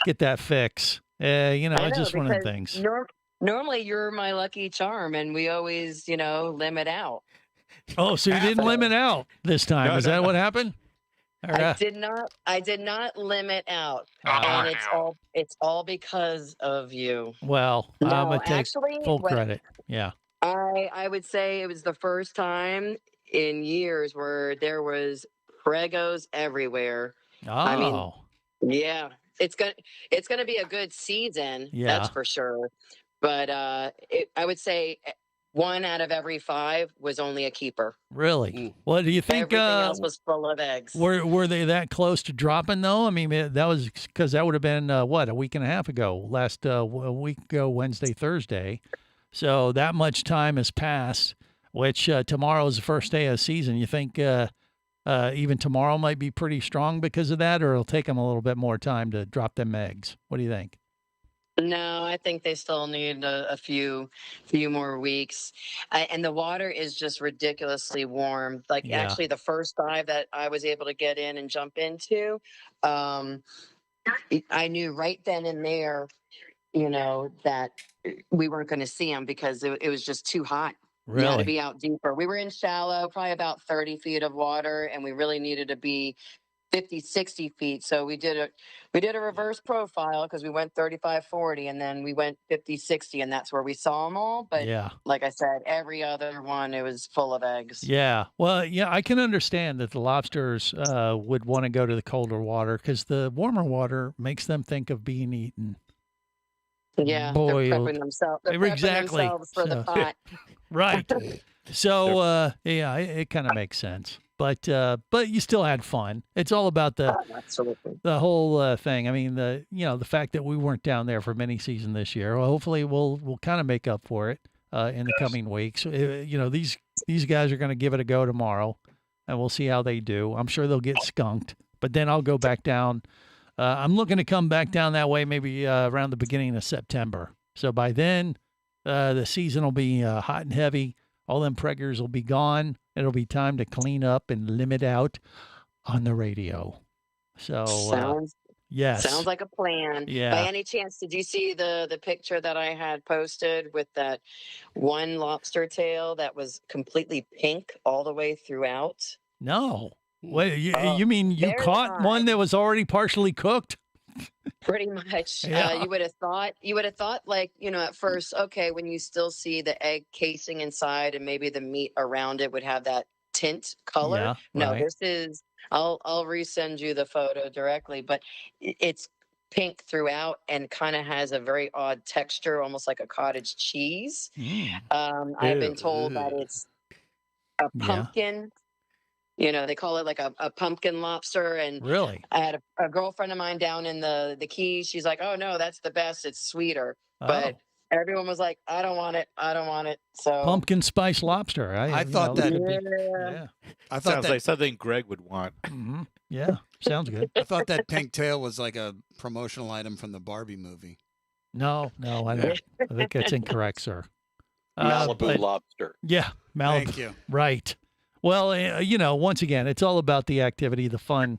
get that fix. It's just one of the things. Normally, you're my lucky charm, and we always, limit out. Oh, so you didn't limit out this time? Is that what happened? I did not limit out, and it's all because of you. Well, I'm gonna take full credit. Yeah. I would say it was the first time in years where there was pregos everywhere. Oh. I mean, yeah, it's gonna be a good season. Yeah. That's for sure. But I would say 1 out of every 5 was only a keeper. Really? Well, do you think everything else was full of eggs? Were they that close to dropping though? I mean, that was because that would have been a week and a half ago, a week ago, Wednesday, Thursday. So that much time has passed. Which tomorrow is the first day of the season. You think even tomorrow might be pretty strong because of that, or it'll take them a little bit more time to drop them eggs? What do you think? No, I think they still need a few more weeks. And the water is just ridiculously warm. Like actually the first dive that I was able to get in and jump into, I knew right then and there, that we weren't going to see them because it was just too hot. Really? You had to be out deeper. We were in shallow, probably about 30 feet of water, and we really needed to be 50, 60 feet. So we did a reverse profile because we went 35, 40, and then we went 50, 60, and that's where we saw them all. But like I said, every other one, it was full of eggs. Yeah. Well, yeah, I can understand that the lobsters would want to go to the colder water because the warmer water makes them think of being eaten. Yeah, boiled. They're prepping themselves. They're prepping themselves for the pot. Right. So, it kind of makes sense. But you still had fun. It's all about the whole thing. I mean, the fact that we weren't down there for mini season this year. Well, hopefully we'll kind of make up for it in the coming weeks. These guys are going to give it a go tomorrow. and we'll see how they do. I'm sure they'll get skunked, but then I'll go back down. I'm looking to come back down that way maybe around the beginning of September. So by then, the season will be hot and heavy. All them preggers will be gone. It'll be time to clean up and limit out on the radio. So yes, sounds like a plan. Yeah. By any chance, did you see the picture that I had posted with that one lobster tail that was completely pink all the way throughout? No. Wait, you mean you caught one that was already partially cooked? Pretty much. Yeah. You would have thought like, at first, okay, when you still see the egg casing inside and maybe the meat around it would have that tint color. Yeah, No, right. this is, I'll resend you the photo directly, but it's pink throughout and kind of has a very odd texture, almost like a cottage cheese. I've been told that it's a pumpkin. They call it like a pumpkin lobster. And Really? I had a girlfriend of mine down in the Keys. She's like, oh, no, that's the best. It's sweeter. But everyone was like, I don't want it. I don't want it. So Pumpkin spice lobster. I thought that. Yeah. I thought Sounds that. like something Greg would want. Yeah. Sounds good. I thought that pink tail was like a promotional item from the Barbie movie. No, I don't. I think that's incorrect, sir. Malibu lobster. Yeah, Malibu. Thank you. Right. Well, once again, it's all about the activity, the fun.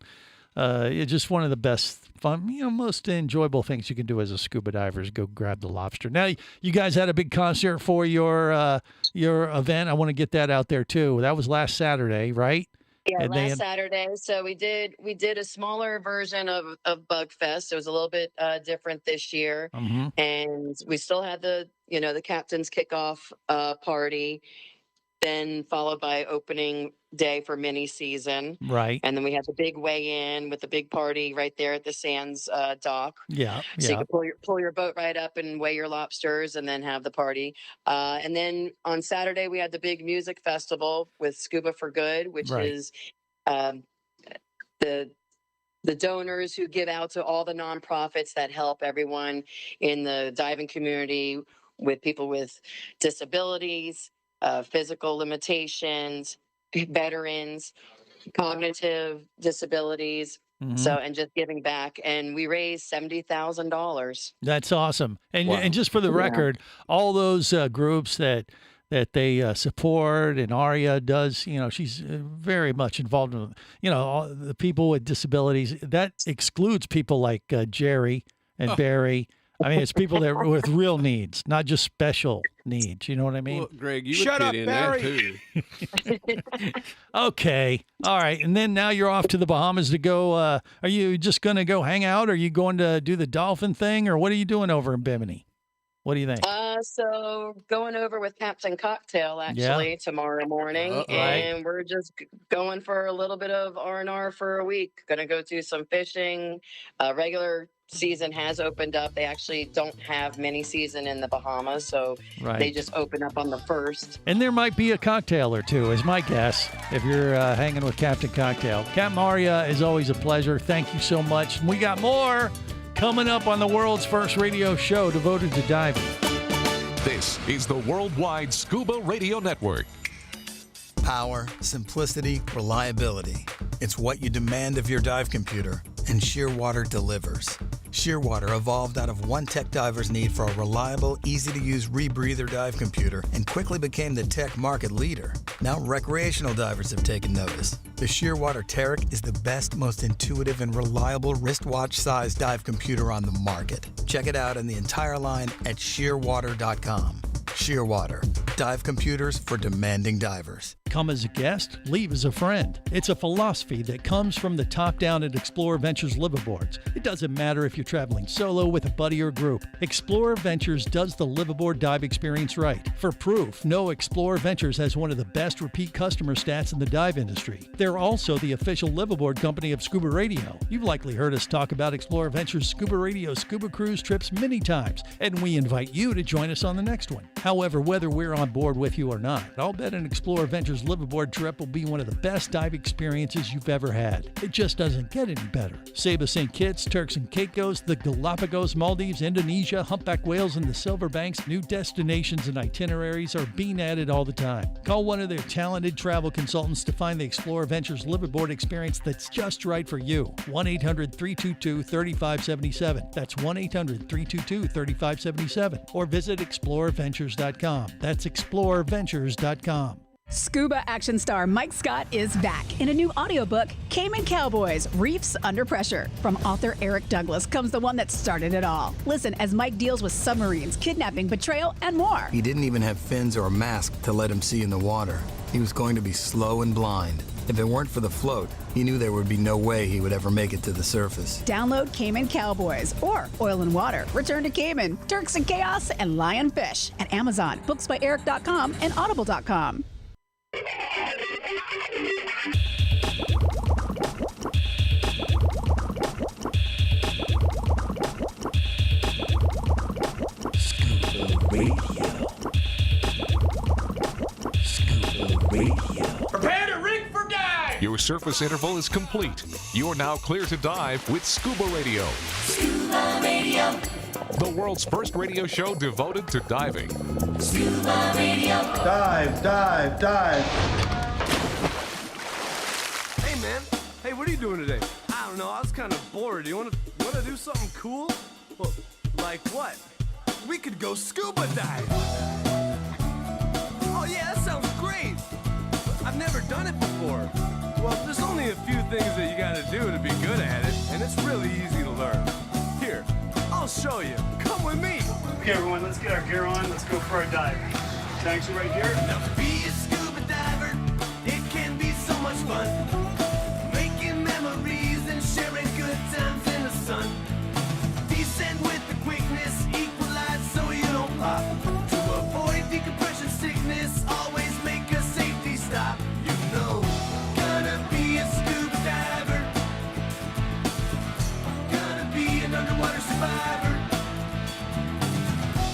It's just one of the best fun, most enjoyable things you can do as a scuba diver is go grab the lobster. Now, you guys had a big concert for your event. I want to get that out there too. That was last Saturday, right? Yeah, And last Saturday. So we did a smaller version of Bug Fest. It was a little bit different this year, and we still had the captain's kickoff party. Then followed by opening day for mini season. Right. And then we had the big weigh in with the big party right there at the Sands dock. Yeah. So you could pull your boat right up and weigh your lobsters and then have the party. And then on Saturday, we had the big music festival with Scuba for Good, which is the donors who give out to all the nonprofits that help everyone in the diving community with people with disabilities, physical limitations, veterans, cognitive disabilities. So, and just giving back. And we raised $70,000. That's awesome. And just for the record, all those groups that they support and Aria does, she's very much involved in, all the people with disabilities. That excludes people like Jerry and Barry. I mean, it's people that with real needs, not just special needs. You know what I mean? Well, Greg, you Shut would up, fit in Barry. that too. Okay. All right. And then now you're off to the Bahamas to go. Are you just going to go hang out? Are you going to do the dolphin thing? Or what are you doing over in Bimini? What do you think? So going over with Captain Cocktail actually tomorrow morning, and we're just going for a little bit of R&R for a week. Going to go do some fishing. Regular season has opened up. They actually don't have mini season in the Bahamas, so they just open up on the 1st. And there might be a cocktail or two, is my guess, if you're hanging with Captain Cocktail. Captain Maria is always a pleasure. Thank you so much. And we got more coming up on the world's first radio show devoted to diving. This is the Worldwide Scuba Radio Network. Power, simplicity, reliability. It's what you demand of your dive computer, and Shearwater delivers. Shearwater evolved out of one tech diver's need for a reliable, easy-to-use rebreather dive computer and quickly became the tech market leader. Now recreational divers have taken notice. The Shearwater Taric is the best, most intuitive, and reliable wristwatch-sized dive computer on the market. Check it out and the entire line at shearwater.com. Shearwater, dive computers for demanding divers. Come as a guest, leave as a friend. It's a philosophy that comes from the top down at Explorer Ventures liveaboards. It doesn't matter if you're traveling solo with a buddy or group. Explorer Ventures does the liveaboard dive experience right. For proof, know Explorer Ventures has one of the best repeat customer stats in the dive industry. They're also the official liveaboard company of Scuba Radio. You've likely heard us talk about Explorer Ventures Scuba Radio scuba cruise trips many times, and we invite you to join us on the next one. However, whether we're on board with you or not, I'll bet an Explorer Ventures Adventures liveaboard trip will be one of the best dive experiences you've ever had. It just doesn't get any better. Saba St. Kitts, Turks and Caicos, the Galapagos, Maldives, Indonesia, humpback whales, and the Silver Banks, new destinations and itineraries are being added all the time. Call one of their talented travel consultants to find the Explore Adventures liveaboard experience that's just right for you. 1-800-322-3577. That's 1-800-322-3577. Or visit exploreadventures.com. That's exploreadventures.com. Scuba action star Mike Scott is back in a new audiobook, Cayman Cowboys, Reefs Under Pressure. From author Eric Douglas comes the one that started it all. Listen as Mike deals with submarines, kidnapping, betrayal, and more. He didn't even have fins or a mask to let him see in the water. He was going to be slow and blind. If it weren't for the float, he knew there would be no way he would ever make it to the surface. Download Cayman Cowboys or Oil and Water, Return to Cayman, Turks and Chaos, and Lionfish at Amazon, booksbyeric.com, and audible.com. Prepare to rig for dive! Your surface interval is complete. You're now clear to dive with Scuba Radio. Scuba Radio. The world's first radio show devoted to diving. Scuba Radio. Dive, dive, dive. Hey, man. Hey, what are you doing today? I don't know. I was kind of bored. You want to do something cool? Well, like what? We could go scuba dive. Oh, yeah, that sounds great. I've never done it before. Well, there's only a few things that you gotta do to be good at it, and it's really easy to learn. Here, I'll show you. Come with me. Okay, everyone, let's get our gear on. Let's go for our dive. Tanks are right here. Now, to be a scuba diver, it can be so much fun. Making memories and sharing good times in the sun. Descend with the quickness, equalize so you don't pop. To avoid decompression sickness, always make a safety stop. You know, gonna be a scuba diver. Gonna be an underwater survivor.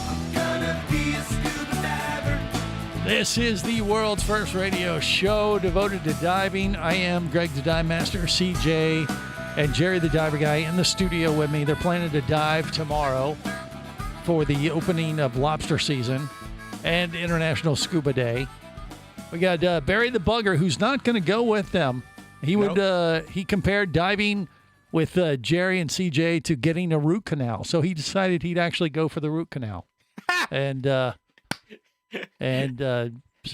I'm gonna be a scuba diver. This is the world's first radio show devoted to diving. I am Greg the Dive Master, CJ, and Jerry the Diver Guy in the studio with me. They're planning to dive tomorrow for the opening of lobster season and International Scuba Day. We got Barry the Bugger, who's not going to go with them. He would he compared diving with Jerry and CJ to getting a root canal, so he decided he'd actually go for the root canal. Shut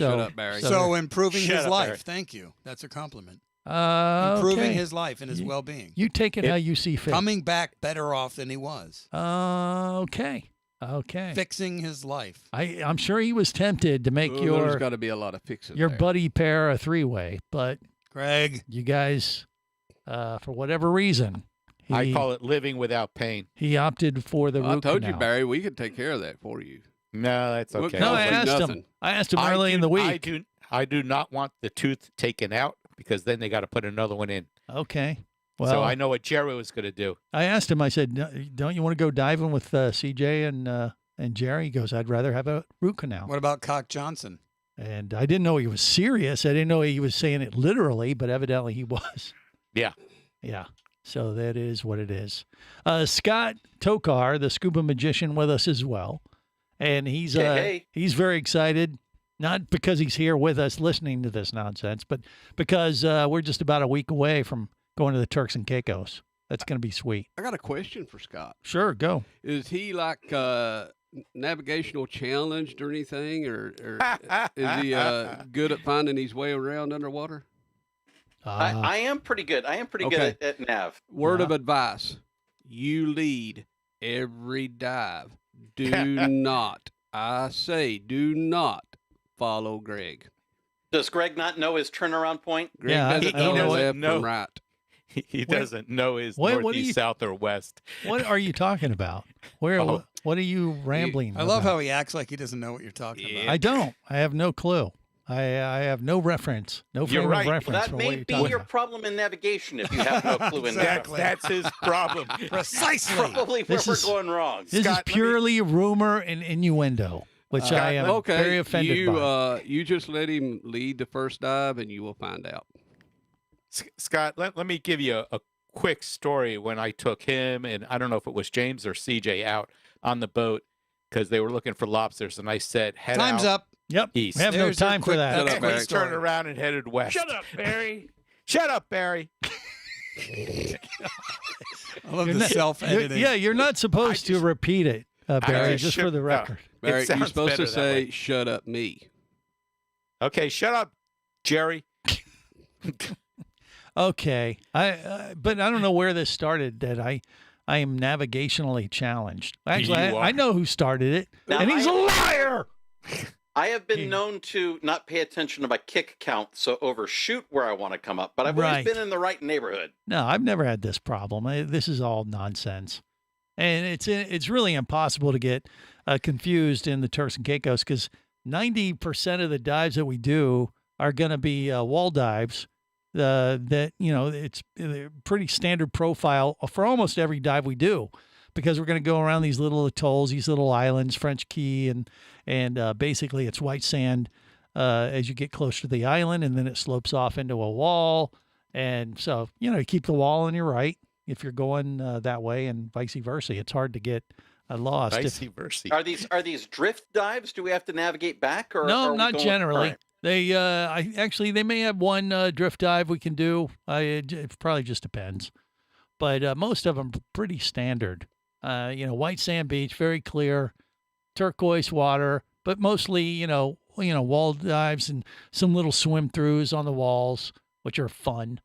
up, Barry. So improving his life. Barry. Thank you. That's a compliment. Improving his life and his well-being. You take it how you see fit. Coming back better off than he was. Okay. Fixing his life. I'm sure he was tempted to make there's got to be a lot of fixing your there. buddy pair a three-way, but Greg, you guys, for whatever reason, I call it living without pain. He opted for the root told canal. you, Barry, we could take care of that for you. No, that's okay. No, I asked him early in the week. I do not want the tooth taken out because then they got to put another one in. Okay. Well, so I know what Jerry was going to do. I asked him. I said, "Don't you want to go diving with CJ and Jerry?" He goes, "I'd rather have a root canal." What about Cock Johnson? And I didn't know he was serious. I didn't know he was saying it literally, but evidently he was. Yeah. Yeah. So that is what it is. Scott Tokar, the scuba magician, with us as well. And he's he's very excited, not because he's here with us listening to this nonsense, but because we're just about a week away from going to the Turks and Caicos. That's going to be sweet. I got a question for Scott. Sure, go. Is he like navigational challenged or anything, or is he good at finding his way around underwater? I am pretty good. I am pretty good at nav. Word of advice: you lead every dive. Do not, I say, do not follow Greg. Does Greg not know his turnaround point? Greg doesn't know left from right. He doesn't know his northeast, south, or west. What are you talking about? What are you rambling I love how he acts like he doesn't know what you're talking about. I don't. I have no clue. I have no reference. No frame of reference. Well, that may be your problem in navigation if you have no clue in Exactly. That's his problem. Precisely. Probably where we're going wrong. This is purely rumor and innuendo. which I am very offended by. You just let him lead the first dive, and you will find out. Scott, let me give you a quick story when I took him, and I don't know if it was James or CJ, out on the boat because they were looking for lobsters, and I said, head Time's out up. Yep. east. We have no time for that. And we turned around and headed west. Shut up, Barry. Shut up, Barry. I love the self-editing. Yeah, you're not supposed to repeat it, Barry, just for the record. Barry, you're supposed to say, shut up, me. Okay, shut up, Jerry. Okay. But I don't know where this started, that I am navigationally challenged. Actually, I know who started it, and he's a liar. I have been known to not pay attention to my kick count, so overshoot where I want to come up, but I've always been in the right neighborhood. No, I've never had this problem. This is all nonsense. And it's really impossible to get confused in the Turks and Caicos because 90% of the dives that we do are going to be wall dives that, it's a pretty standard profile for almost every dive we do, because we're going to go around these little atolls, these little islands, French Key, and basically it's white sand as you get closer to the island, and then it slopes off into a wall. And so, you keep the wall on your right if you're going that way, and vice versa. It's hard to get lost. Vice versa. Are these drift dives? Do we have to navigate back? Or no, are we not going, generally. right. They may have one drift dive we can do. It probably just depends, but most of them are pretty standard. White sand beach, very clear, turquoise water, but mostly, wall dives and some little swim throughs on the walls, which are fun,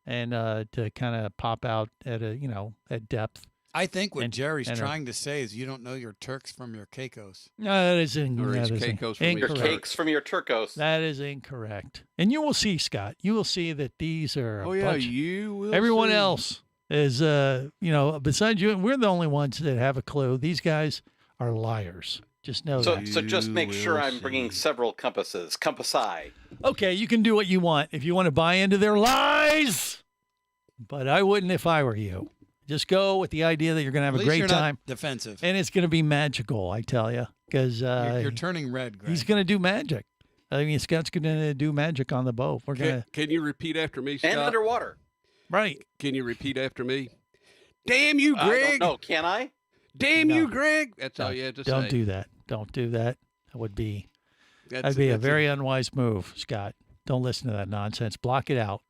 and to kind of pop out at at depth. I think what Jerry's trying to say is you don't know your Turks from your Caicos. No, that is incorrect. Your cakes from your Turcos. That is incorrect. And you will see, Scott. You will see that these are a bunch. You will. Everyone see. else is, besides you, we're the only ones that have a clue. These guys are liars. Just know that. So just make sure I'm bringing several compasses. Compass eye. Okay, you can do what you want if you want to buy into their lies, but I wouldn't if I were you. Just go with the idea that you're going to have a great time. Defensive. And it's going to be magical, I tell you, because you're turning red, Greg. He's going to do magic. I mean, Scott's going to do magic on the boat. Can you repeat after me, Scott? And underwater. Right. Can you repeat after me? Damn you, Greg. I don't know. Can I? Damn you, Greg. That's all you have to say. Don't do that. Don't do that. That'd be a very unwise move, Scott. Don't listen to that nonsense. Block it out.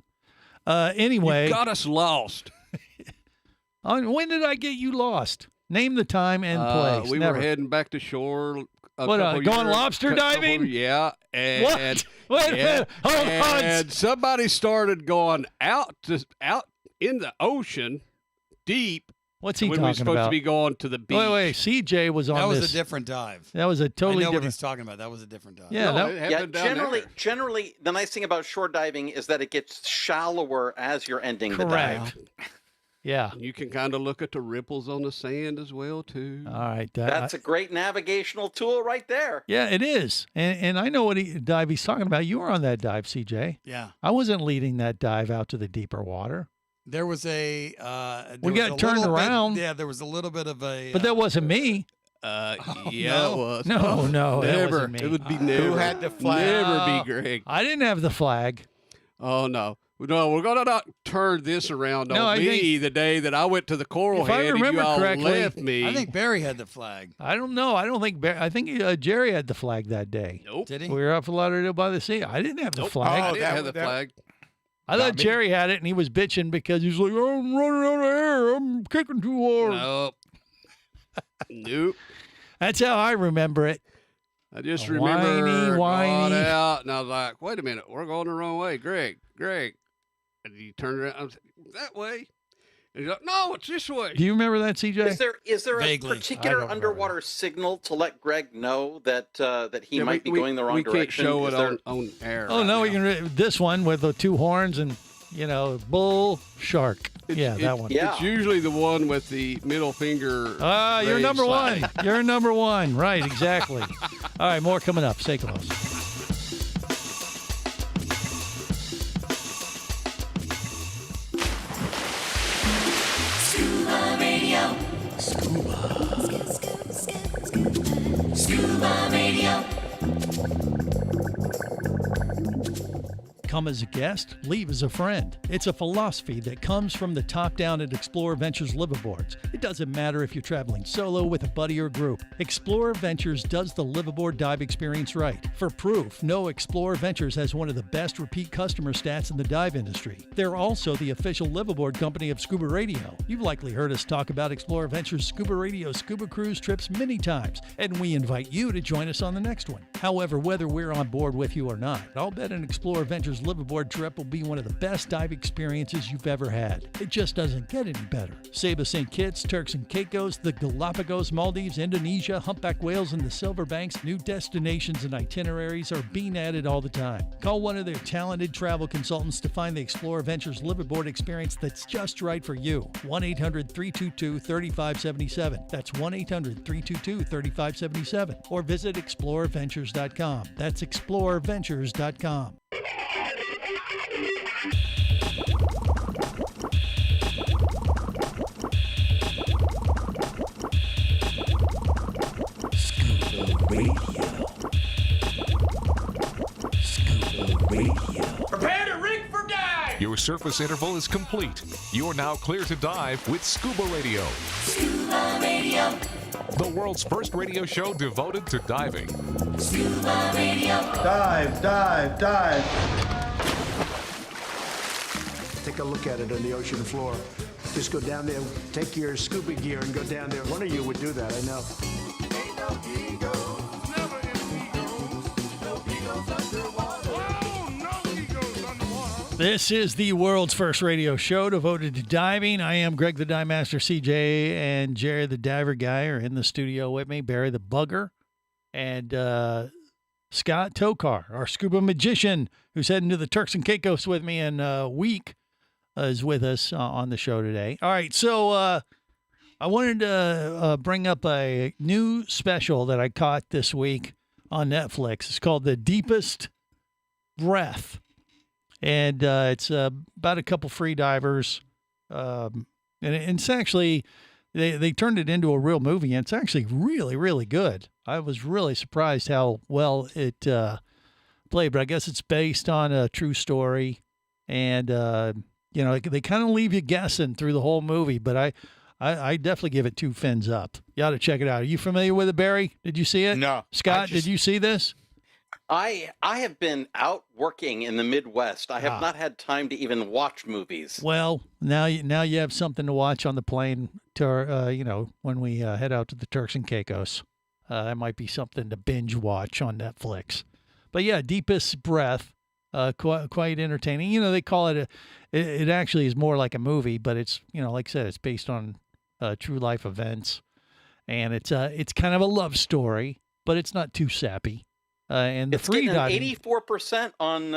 Anyway. You got us lost. When did I get you lost? Name the time and place. We were heading back to shore. Going lobster diving? Yeah. And, what? Wait a minute. Hold on. And somebody started going out in the ocean, deep. What's he when talking we were supposed about? to be going to the beach. Wait. CJ was on this. That was a different dive. That was a totally I know different. what he's talking about. That was a different dive. Yeah. Generally, the nice thing about shore diving is that it gets shallower as you're ending the Correct. dive. Yeah. You can kind of look at the ripples on the sand as well, too. All right. That's a great navigational tool right there. Yeah, it is. And I know what dive he's talking about. You were on that dive, CJ. Yeah. I wasn't leading that dive out to the deeper water. There was a. We got turned around. There was a little bit of a. But that wasn't me. Yeah, no. it was. No, that never. wasn't me. It would be never. Who had the flag? Never be Greg. I didn't have the flag. Oh, no. No, we're going to not turn this around on me the day that I went to the Coral Head and you all left me. I think Barry had the flag. I don't know. I don't think Barry. I think Jerry had the flag that day. Nope. Did he? We were up Lauderdale by the Sea. I didn't have the flag. I didn't have the flag. I thought Jerry had it, and he was bitching because he was like, "Oh, I'm running out of air. I'm kicking too hard." Nope. Nope. That's how I remember it. I just remember whiny. going out, and I was like, wait a minute, we're going the wrong way. Greg. And he turned around, I was like, that way? And he's like, no, it's this way. Do you remember that, CJ? Is there Vaguely. a particular underwater signal to let Greg know that he might be going the wrong direction? We can't show it on air. Oh, no, we can. This one with the two horns and, bull, shark. That one. It's usually the one with the middle finger. You're number one. You're number one. Right, exactly. All right, more coming up. Stay close. Scuba Radio. Scuba. Scuba Radio. Come as a guest, leave as a friend. It's a philosophy that comes from the top down at Explorer Ventures liveaboards. It doesn't matter if you're traveling solo, with a buddy, or group. Explorer Ventures does the liveaboard dive experience right. For proof, know Explorer Ventures has one of the best repeat customer stats in the dive industry. They're also the official liveaboard company of Scuba Radio. You've likely heard us talk about Explorer Ventures Scuba Radio scuba cruise trips many times, and we invite you to join us on the next one. However, whether we're on board with you or not, I'll bet an Explorer Ventures liveaboard trip will be one of the best dive experiences you've ever had. It just doesn't get any better. Saba St. Kitts, Turks and Caicos, the Galapagos, Maldives, Indonesia, humpback whales, and the Silver Banks, new destinations and itineraries are being added all the time. Call one of their talented travel consultants to find the Explorer Ventures liveaboard experience that's just right for you. 1-800-322-3577. That's 1-800-322-3577. Or visit explorerventures.com. That's explorerventures.com. Prepare to rig for dive! Your surface interval is complete. You're now clear to dive with Scuba Radio. Scuba Radio. The world's first radio show devoted to diving. Scuba Radio. Dive, dive, dive. Take a look at it on the ocean floor. Just go down there, take your scuba gear and go down there. One of you would do that, I know. This is the world's first radio show devoted to diving. I am Greg the Dive Master, CJ, and Jerry the Diver Guy are in the studio with me. Barry the Bugger, and Scott Tokar, our scuba magician, who's heading to the Turks and Caicos with me in a week, is with us on the show today. All right, so I wanted to bring up a new special that I caught this week on Netflix. It's called The Deepest Breath. And it's about a couple free divers. And it's actually, they turned it into a real movie, and it's actually really, really good. I was really surprised how well it played, but I guess it's based on a true story. And, you know, they kind of leave you guessing through the whole movie, but I definitely give it 2 fins up. You ought to check it out. Are you familiar with it, Barry? Did you see it? No. Scott, did you see this? I have been out working in the Midwest. I have not had time to even watch movies. Well, now you have something to watch on the plane to, you know, when we head out to the Turks and Caicos. That might be something to binge watch on Netflix. But yeah, Deepest Breath, quite entertaining. You know, they call it it actually is more like a movie, but it's, you know, like I said, it's based on true life events, and it's kind of a love story, but it's not too sappy. And the It's getting an diving, 84% on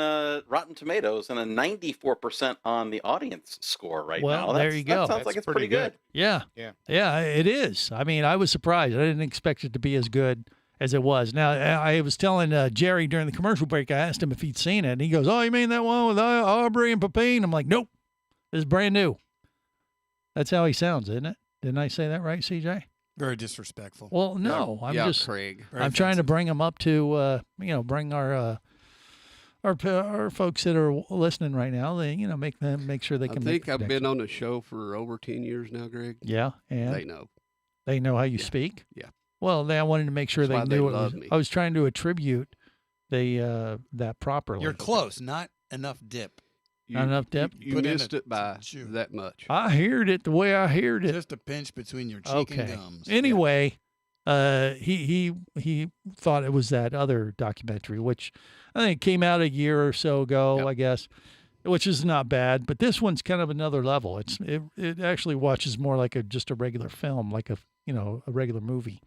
Rotten Tomatoes and a 94% on the audience score right well, now. there you go. That sounds like it's pretty good. Yeah, it is. I mean, I was surprised. I didn't expect it to be as good as it was. Now, I was telling Jerry during the commercial break, I asked him if he'd seen it, and he goes, "Oh, you mean that one with Aubrey and Pepin?" I'm like, "Nope, this is brand new." That's how he sounds, isn't it? Didn't I say that right, CJ? Very disrespectful. Well, no, I'm just Craig. I'm trying to bring them up to you know, bring our folks that are listening right now. They, you know, make sure they can. I think I've been on the show for over 10 years now, Greg. Yeah, and they know how you speak. Yeah. Well, I wanted to make sure That's they why knew they it was, love me. I was trying to attribute that properly. You're close, not enough dip. Not enough dip? You Put in missed a it by chew. that much. I heard it the way I heard it. Just a pinch between your cheek and Okay. gums. Anyway, he thought it was that other documentary, which I think came out a year or so ago, I guess, which is not bad. But this one's kind of another level. It actually watches more like just a regular film, like a regular movie,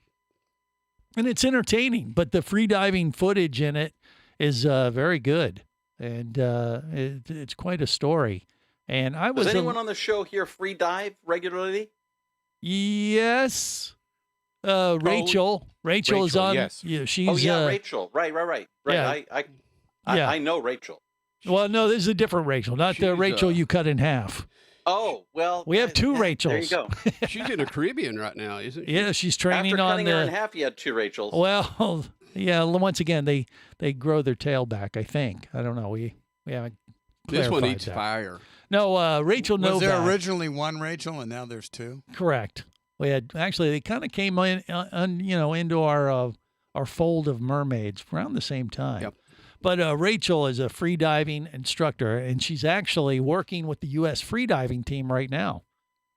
and it's entertaining. But the free diving footage in it is very good, and it's quite a story. And I was Does anyone on the show here free dive regularly? Yes. Rachel. Rachel is on. Yes. Yeah, she's. Oh yeah, Rachel. Right. Yeah. I know Rachel. Well, no, this is a different Rachel, not the Rachel you cut in half. Oh well. We have 2 Rachels. There you go. She's in the Caribbean right now, isn't she? Yeah, she's training After on cutting the. her in half, you had 2 Rachels. Well, yeah. Once again, they grow their tail back. I think. I don't know. We haven't This one clarified needs that. fire. No, Rachel Novak. Was there originally one Rachel and now there's two? Correct. We had actually they kind of came in, into our fold of mermaids around the same time. Yep. But Rachel is a free diving instructor, and she's actually working with the U.S. free diving team right now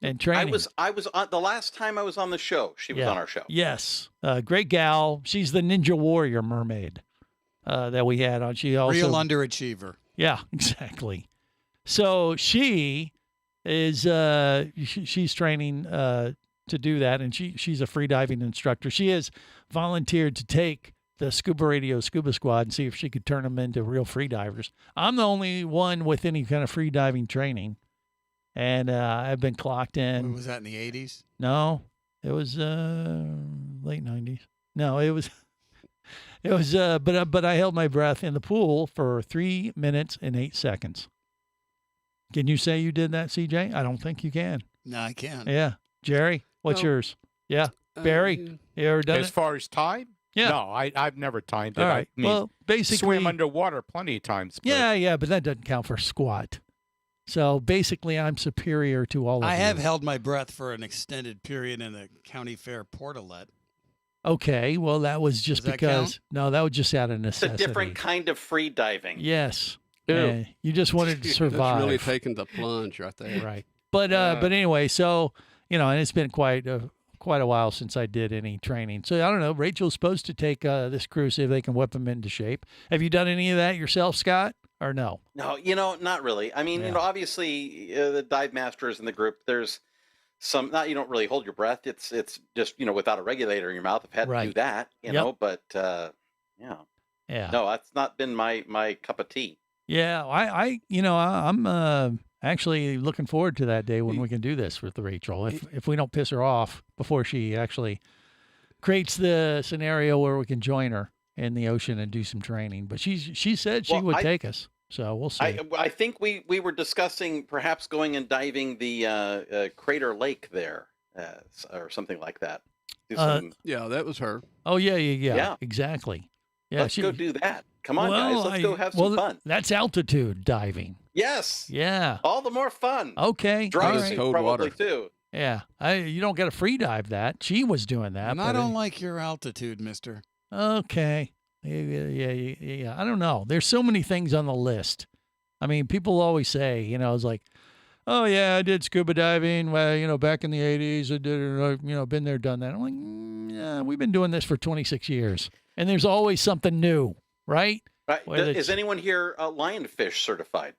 and training. I was on the last time I was on the show. She was on our show. Yes, great gal. She's the Ninja Warrior mermaid that we had on. She also Real underachiever. Yeah, exactly. So she is she's training to do that, and she's a free diving instructor. She has volunteered to take the ScubaRadio Scuba Squad and see if she could turn them into real free divers. I'm the only one with any kind of free diving training, and I've been clocked in. Was that in the 80s? No, it was late 90s. No, it was but I held my breath in the pool for 3 minutes and 8 seconds. Can you say you did that, CJ? I don't think you can. No, I can't. Yeah. Jerry, what's No. yours? Yeah. Barry, you ever done As it? far as time? Yeah. No, I've never timed it. All right. I mean, Well, basically, swim underwater plenty of times. But Yeah, but that doesn't count for squat. So basically, I'm superior to all of I you. have held my breath for an extended period in a county fair portalet. Okay, well, that was just Does that because. count? No, that was just out of It's a necessity. different kind of free diving. Yes. Ew. You just wanted to survive. That's really taking the plunge right there. Right. But anyway, so and it's been quite a while since I did any training. So I don't know. Rachel's supposed to take this crew, see if they can whip them into shape. Have you done any of that yourself, Scott, or no? No, not really. I mean, obviously the dive masters in the group. There's some. Not you don't really hold your breath. It's just without a regulator in your mouth. I've had to do that. But yeah. No, that's not been my cup of tea. Yeah, I'm actually looking forward to that day when we can do this with Rachel. If we don't piss her off before she actually creates the scenario where we can join her in the ocean and do some training. But she said she would take us, so we'll see. I think we were discussing perhaps going and diving the Crater Lake there, or something like that. Yeah, that was her. Oh yeah, exactly. Yeah, let's go do that. Come on, guys. Let's go have some fun. That's altitude diving. Yes. Yeah. All the more fun. Okay. Dry all suit right. probably too. Yeah. You don't get a free dive that. She was doing that. And I don't like your altitude, mister. Okay. Yeah. I don't know. There's so many things on the list. I mean, people always say, it's like, oh, yeah, I did scuba diving. Well, back in the 80s, I did it. Been there, done that. I'm like, yeah, we've been doing this for 26 years. And there's always something new, right? Right. Is anyone here lionfish certified?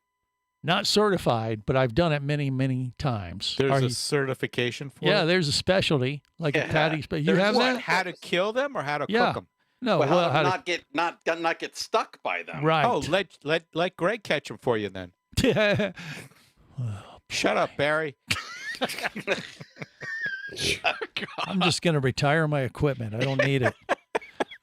Not certified, but I've done it many, many times. There's a certification for it? Yeah, there's a specialty, like a patty. You There's have that? How to kill them or how to Yeah. cook them? No, well, how not get stuck by them. Right. Oh, let Greg catch them for you then. Shut up, Barry. I'm just going to retire my equipment. I don't need it.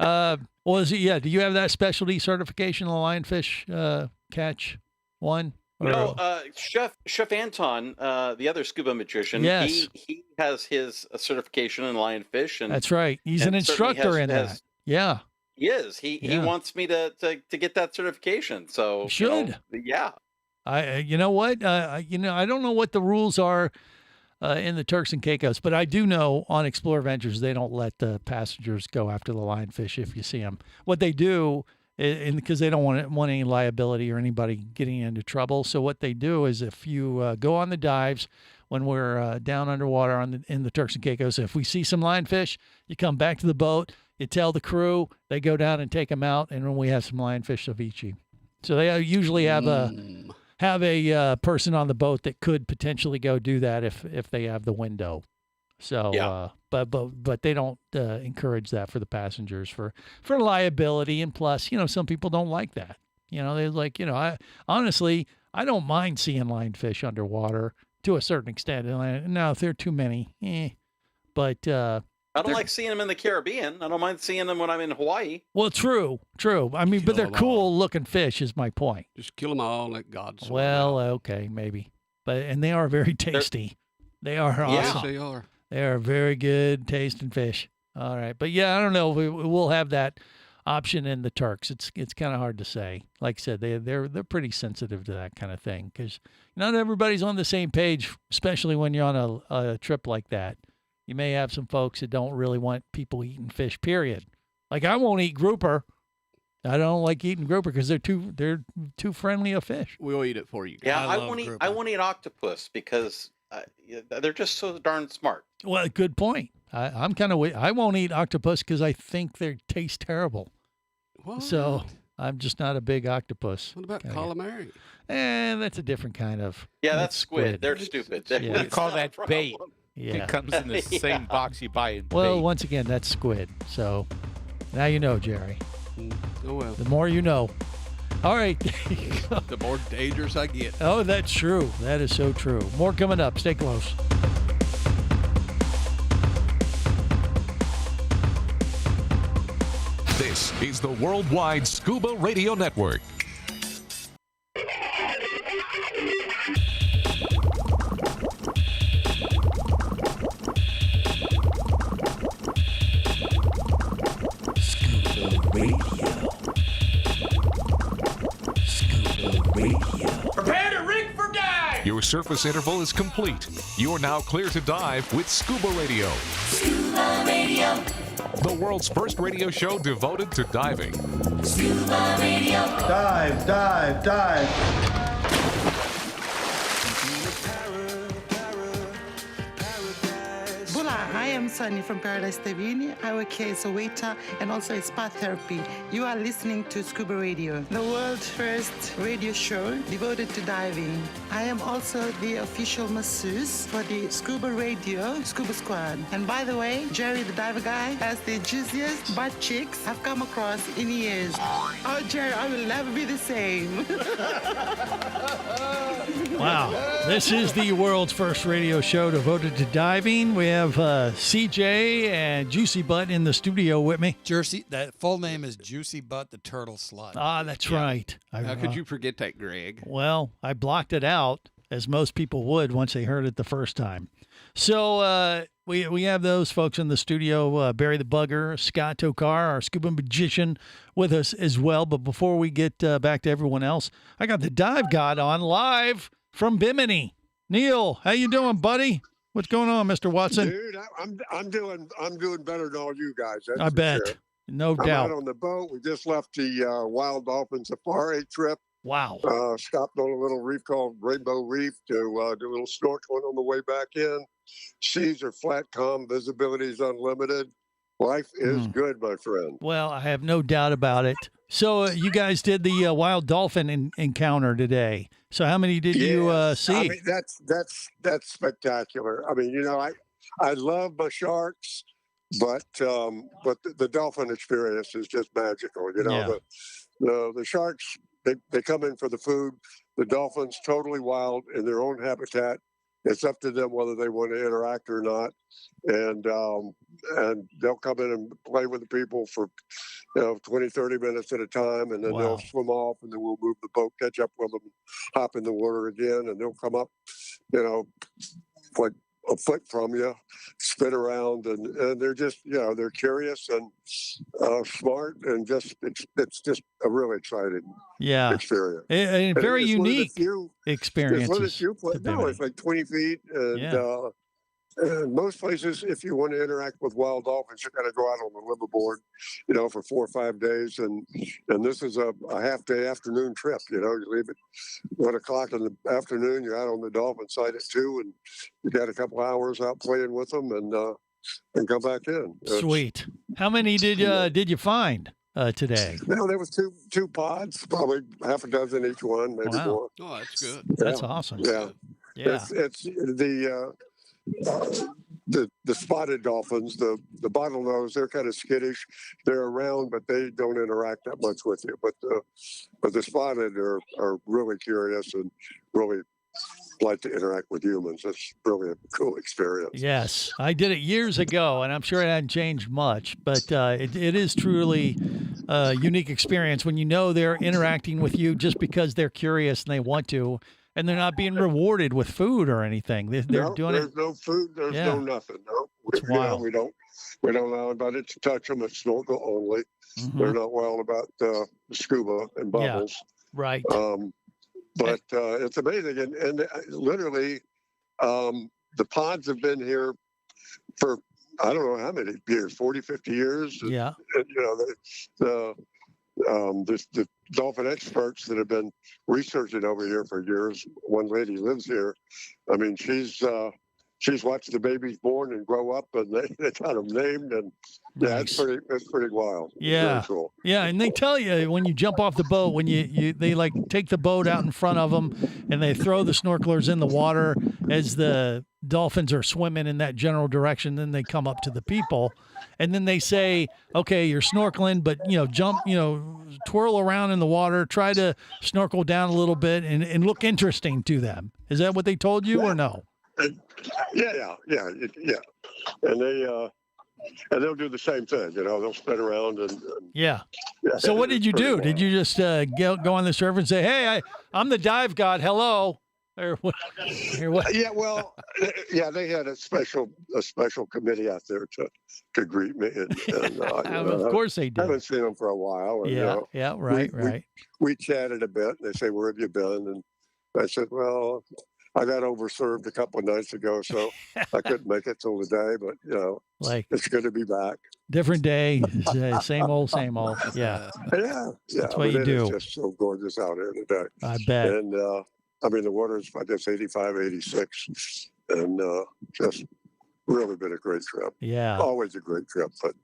Do you have that specialty certification, the lionfish catch one? No, Chef Anton, the other scuba magician, Yes. he has his certification in lionfish, and That's right. He's an instructor in that. Yeah. He is. He wants me to get that certification. So Should. Yeah. You know what? I don't know what the rules are in the Turks and Caicos, but I do know on Explore Ventures they don't let the passengers go after the lionfish if you see them. What they do, because they don't want any liability or anybody getting into trouble. So what they do is if you go on the dives when we're down underwater in the Turks and Caicos, if we see some lionfish, you come back to the boat, you tell the crew, they go down and take them out, and when we have some lionfish, they'll eat you. So they usually have a person on the boat that could potentially go do that if they have the window. So, but they don't encourage that for the passengers for liability, and plus, some people don't like that. They're like, I honestly don't mind seeing lionfish underwater to a certain extent. Now, if there are too many, but I don't like seeing them in the Caribbean. I don't mind seeing them when I'm in Hawaii. Well, true. I mean, but they're cool looking fish is my point. Just kill them all, let God sort Well, okay, maybe. And they are very tasty. They are awesome. Yes, they are. They are very good tasting fish. All right. But yeah, I don't know. We'll have that option in the Turks. It's kind of hard to say. Like I said, they're pretty sensitive to that kind of thing because not everybody's on the same page, especially when you're on a trip like that. You may have some folks that don't really want people eating fish. Period. Like I won't eat grouper. I don't like eating grouper because they're too friendly a fish. We'll eat it for you. Yeah, I won't eat octopus because they're just so darn smart. Well, good point. I'm kind of I won't eat octopus because I think they taste terrible. What? So I'm just not a big octopus. What about calamari? That's a different kind of. Yeah, that's squid. They're stupid. Yeah. We call that bait. Yeah. It comes in the same box you buy in Well, bait. once again, that's squid. So now you know, Jerry. Oh well. The more you know. All right. The more dangerous I get. Oh, that's true. That is so true. More coming up. Stay close. This is the Worldwide Scuba Radio Network. Scuba Radio. Scuba Radio. Prepare to rig for dive! Your surface interval is complete. You're now clear to dive with Scuba Radio. Scuba Radio. The world's first radio show devoted to diving. Scuba Radio. Dive, dive, dive. Bula, I am Sunny from Paradise Tavini. I work here as a waiter and also as spa therapy. You are listening to Scuba Radio, the world's first radio show devoted to diving. I am also the official masseuse for the Scuba Radio Scuba Squad. And by the way, Jerry the diver guy has the juiciest butt cheeks I've come across in years. Oh, Jerry, I will never be the same. Wow. This is the world's first radio show devoted to diving. We have CJ and Juicy Butt in the studio with me. That full name is Juicy Butt the Turtle Slut. Ah, that's right. How could you forget that, Greg? Well, I blocked it out, as most people would once they heard it the first time. So we have those folks in the studio, Barry the Bugger, Scott Tokar, our scuba magician, with us as well. But before we get back to everyone else, I got the Dive God on live from Bimini. Neil, how you doing, buddy? What's going on, Mr. Watson? Dude, I'm doing better than all you guys. That's I for bet. sure. No I'm doubt. out on the boat. We just left the Wild Dolphin Safari trip. Wow. Stopped on a little reef called Rainbow Reef to do a little snorkeling on the way back in. Seas are flat, calm, visibility is unlimited. Life is good, my friend. Well, I have no doubt about it. So you guys did the wild dolphin encounter today. So how many did you see? I mean, that's spectacular. I mean, you know, I love my sharks, but the dolphin experience is just magical. You know, the sharks they come in for the food. The dolphins totally wild in their own habitat. It's up to them whether they want to interact or not, and they'll come in and play with the people for 20, 30 minutes at a time, and then they'll swim off, and then we'll move the boat, catch up with them, hop in the water again, and they'll come up, like a foot from you, spin around, and they're just, they're curious and smart, and it's just a really exciting experience. And very unique experience. No, it's like 20 feet, and most places, if you want to interact with wild dolphins, you got to go out on the liveaboard, for 4 or 5 days, and this is a half-day afternoon trip. You leave at 1 o'clock in the afternoon, you're out on the dolphin side at 2, and you got a couple hours out playing with them, and come back in. Sweet. How many did you find today? No, there was two pods, probably half a dozen each one, maybe more. Oh, that's good. That's awesome. Yeah. It's the spotted dolphins, the bottlenose, they're kind of skittish. They're around, but they don't interact that much with you. But the spotted are really curious and really like to interact with humans. It's really a cool experience. Yes, I did it years ago, and I'm sure it hadn't changed much. But it is truly a unique experience when they're interacting with you just because they're curious and they want to. And they're not being rewarded with food or anything. They're doing there's no food. There's no nothing. No, You know, wild. we don't allow anybody to touch them. It's snorkel only. They're not wild about scuba and bubbles. Right. But it's amazing, and literally, the ponds have been here for I don't know how many years, 40, 50 years. Yeah. And, you know, the dolphin experts that have been researching over here for years. One lady lives here. I mean, she's watched the babies born and grow up, and they got them named, and yeah, it's pretty wild. It's Yeah. very cool. Yeah, and they tell you when you jump off the boat, when they like take the boat out in front of them, and they throw the snorkelers in the water as the dolphins are swimming in that general direction. Then they come up to the people, and then they say, "Okay, you're snorkeling, but jump, twirl around in the water, try to snorkel down a little bit, and look interesting to them." Is that what they told you, or no? Yeah. And they'll do the same thing. They'll spin around and Yeah. So what did you do? Did you just go on the surface and say, "Hey, I'm the dive god. Hello," or what? Yeah. Well, yeah. They had a special committee out there to greet me, and of course they did. I haven't seen them for a while. And, Yeah. Right. We chatted a bit, and they say, "Where have you been?" And I said, "Well, I got overserved a couple of nights ago, so I couldn't make it till today. But like it's good to be back. Different day, same old. Yeah. Yeah. That's what you do. It's just so gorgeous out here today. I bet. And I mean, the water is, I guess, 85, 86, and just really been a great trip. Yeah. Always a great trip, but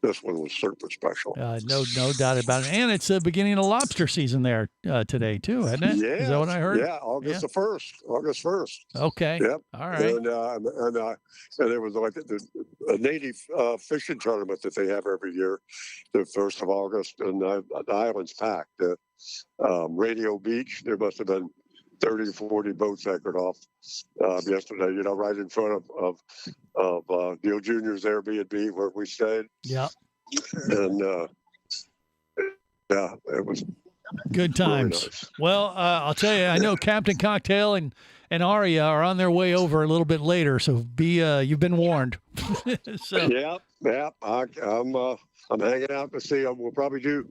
this one was certainly special. No doubt about it. And it's the beginning of lobster season there today too, isn't it? Yeah. Is that what I heard? Yeah, August 1st. Okay. Yep. All right. And there was like a native fishing tournament that they have every year, the 1st of August, and the island's packed. Radio Beach, there must have been 30, 40 boats anchored off yesterday, right in front of Neil Jr.'s Airbnb where we stayed. Yeah. And yeah, it was good times. Really nice. Well, I'll tell you, I know Captain Cocktail and Aria are on their way over a little bit later, so you've been warned. So. Yeah. I'm hanging out to see them. We'll probably do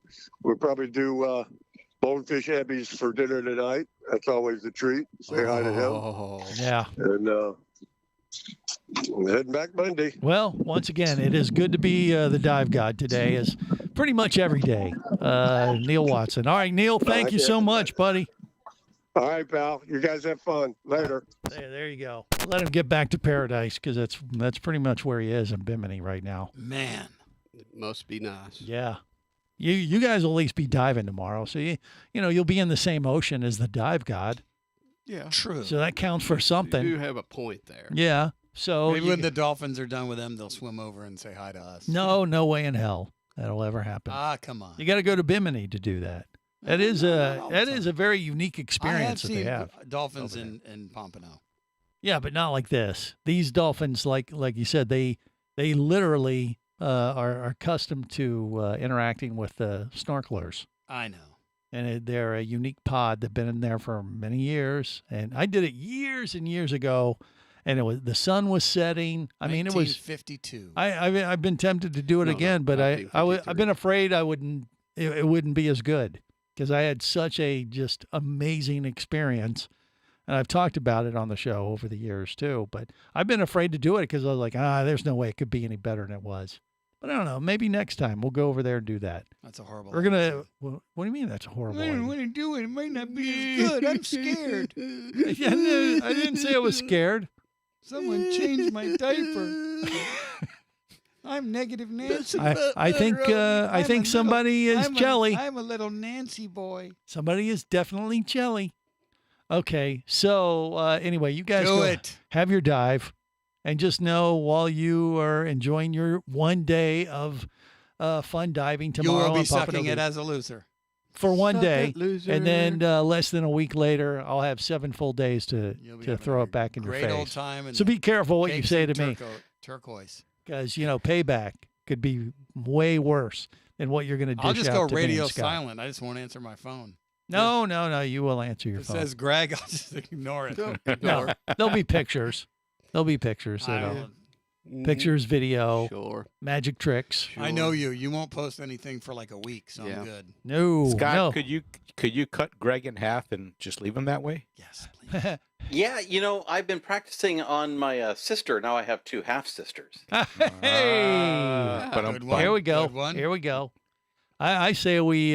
bonefish ebbies for dinner tonight. That's always a treat. Say hi to him. Yeah. And I'm heading back Monday. Well, once again, it is good to be the dive god today, as pretty much every day. Neil Watson. All right, Neil, thank you so much, buddy. All right, pal. You guys have fun. Later. There you go. Let him get back to paradise, because that's pretty much where he is in Bimini right now. Man, it must be nice. Yeah. You guys will at least be diving tomorrow, so you'll be in the same ocean as the dive god. Yeah, true. So that counts for something. You do have a point there. Yeah. So maybe when the dolphins are done with them, they'll swim over and say hi to us. No way in hell that'll ever happen. Come on. You got to go to Bimini to do that. That is a very unique experience that they have. Dolphins in Pompano. Yeah, but not like this. These dolphins, like you said, they literally are accustomed to interacting with the snorkelers. I know. And they're a unique pod that's been in there for many years. And I did it years and years ago, and the sun was setting. I mean, it was 1952. I've been tempted to do it again, but I've been afraid it wouldn't be as good, because I had such a just amazing experience. And I've talked about it on the show over the years too, but I've been afraid to do it because I was like, there's no way it could be any better than it was. But I don't know. Maybe next time we'll go over there and do that. That's a horrible. What do you mean that's a horrible? I don't want to do it. It might not be as good. I'm scared. I didn't say I was scared. Someone changed my diaper. I'm negative Nancy. I think somebody is jelly. I'm a little Nancy boy. Somebody is definitely jelly. Okay, so anyway, you guys have your dive, and just know while you are enjoying your one day of fun diving tomorrow, you will be sucking sucking it as a loser for one Suck day, it, loser. And then less than a week later, I'll have 7 full days to throw it back in your face. great old time. So be careful what you say to me, turquoise, because payback could be way worse than what you're going to dish out. I'll just go to me radio and Scott. silent. I just won't answer my phone. No, you will answer your it phone. It says Greg. I'll just ignore it. No, there'll be pictures. There'll be pictures. Pictures, video, magic tricks. I know you. You won't post anything for like a week, so I'm good. No, Scott, no. could you cut Greg in half and just leave him that way? Yes, please. Yeah, I've been practicing on my sister. Now I have two half sisters. Hey, Good one. here we go. Good one. Here we go. I say we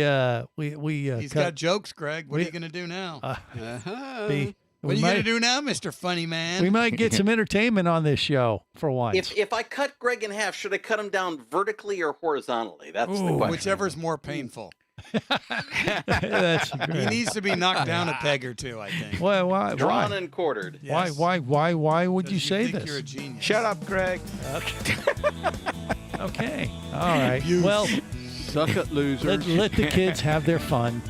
He's cut. got jokes, Greg. What are you going to do now? What What are you going to do now, Mr. Funny Man? We might get some entertainment on this show for once. If I cut Greg in half, should I cut him down vertically or horizontally? That's the question. Whichever's more painful. That's He great. needs to be knocked down a peg or two, I think. Why? Drawn and quartered. Yes. Why would you say think this? You're a genius. Shut up, Greg. Okay. All right. Well, Suck it, losers. let the kids have their fun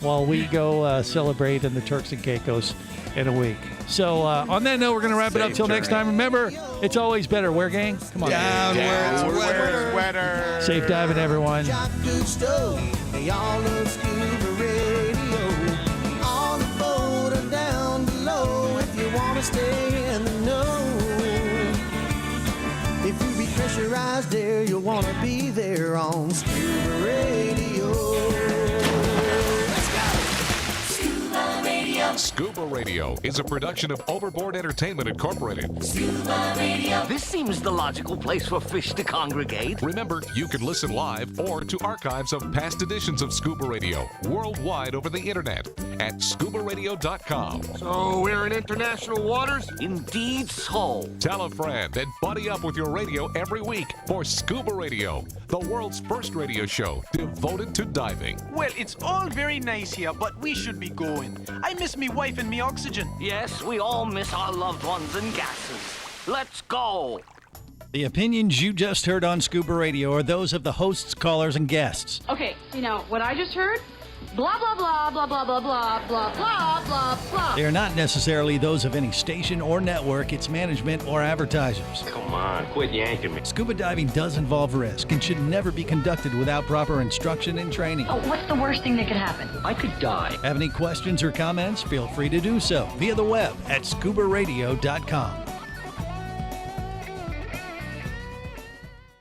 while we go celebrate in the Turks and Caicos in a week. So on that note, we're going to wrap it up till next time. Remember, it's always better. Wear gang. Come on. Down where it's wetter. Sweater. Safe diving, everyone. They all love Scuba Radio. On the boat or down below, if you want to stay in the know. If you be pressurized there, you'll want to be there on Scuba Radio. Let's go! Scuba Radio. Scuba Radio is a production of Overboard Entertainment Incorporated. Scuba Radio. This seems the logical place for fish to congregate. Remember, you can listen live or to archives of past editions of Scuba Radio worldwide over the internet at ScubaRadio.com. So we're in international waters? Indeed so. Tell a friend and buddy up with your radio every week for Scuba Radio, the world's first radio show devoted to diving. Well, it's all very nice here, but we should be going. I miss me wife and me oxygen. Yes, we all miss our loved ones and gases. Let's go. The opinions you just heard on Scuba Radio are those of the hosts, callers, and guests. Okay, what I just heard? Blah, blah, blah, blah, blah, blah, blah, blah, blah, blah, blah. They are not necessarily those of any station or network, its management, or advertisers. Come on, quit yanking me. Scuba diving does involve risk and should never be conducted without proper instruction and training. Oh, what's the worst thing that could happen? I could die. Have any questions or comments? Feel free to do so via the web at ScubaRadio.com.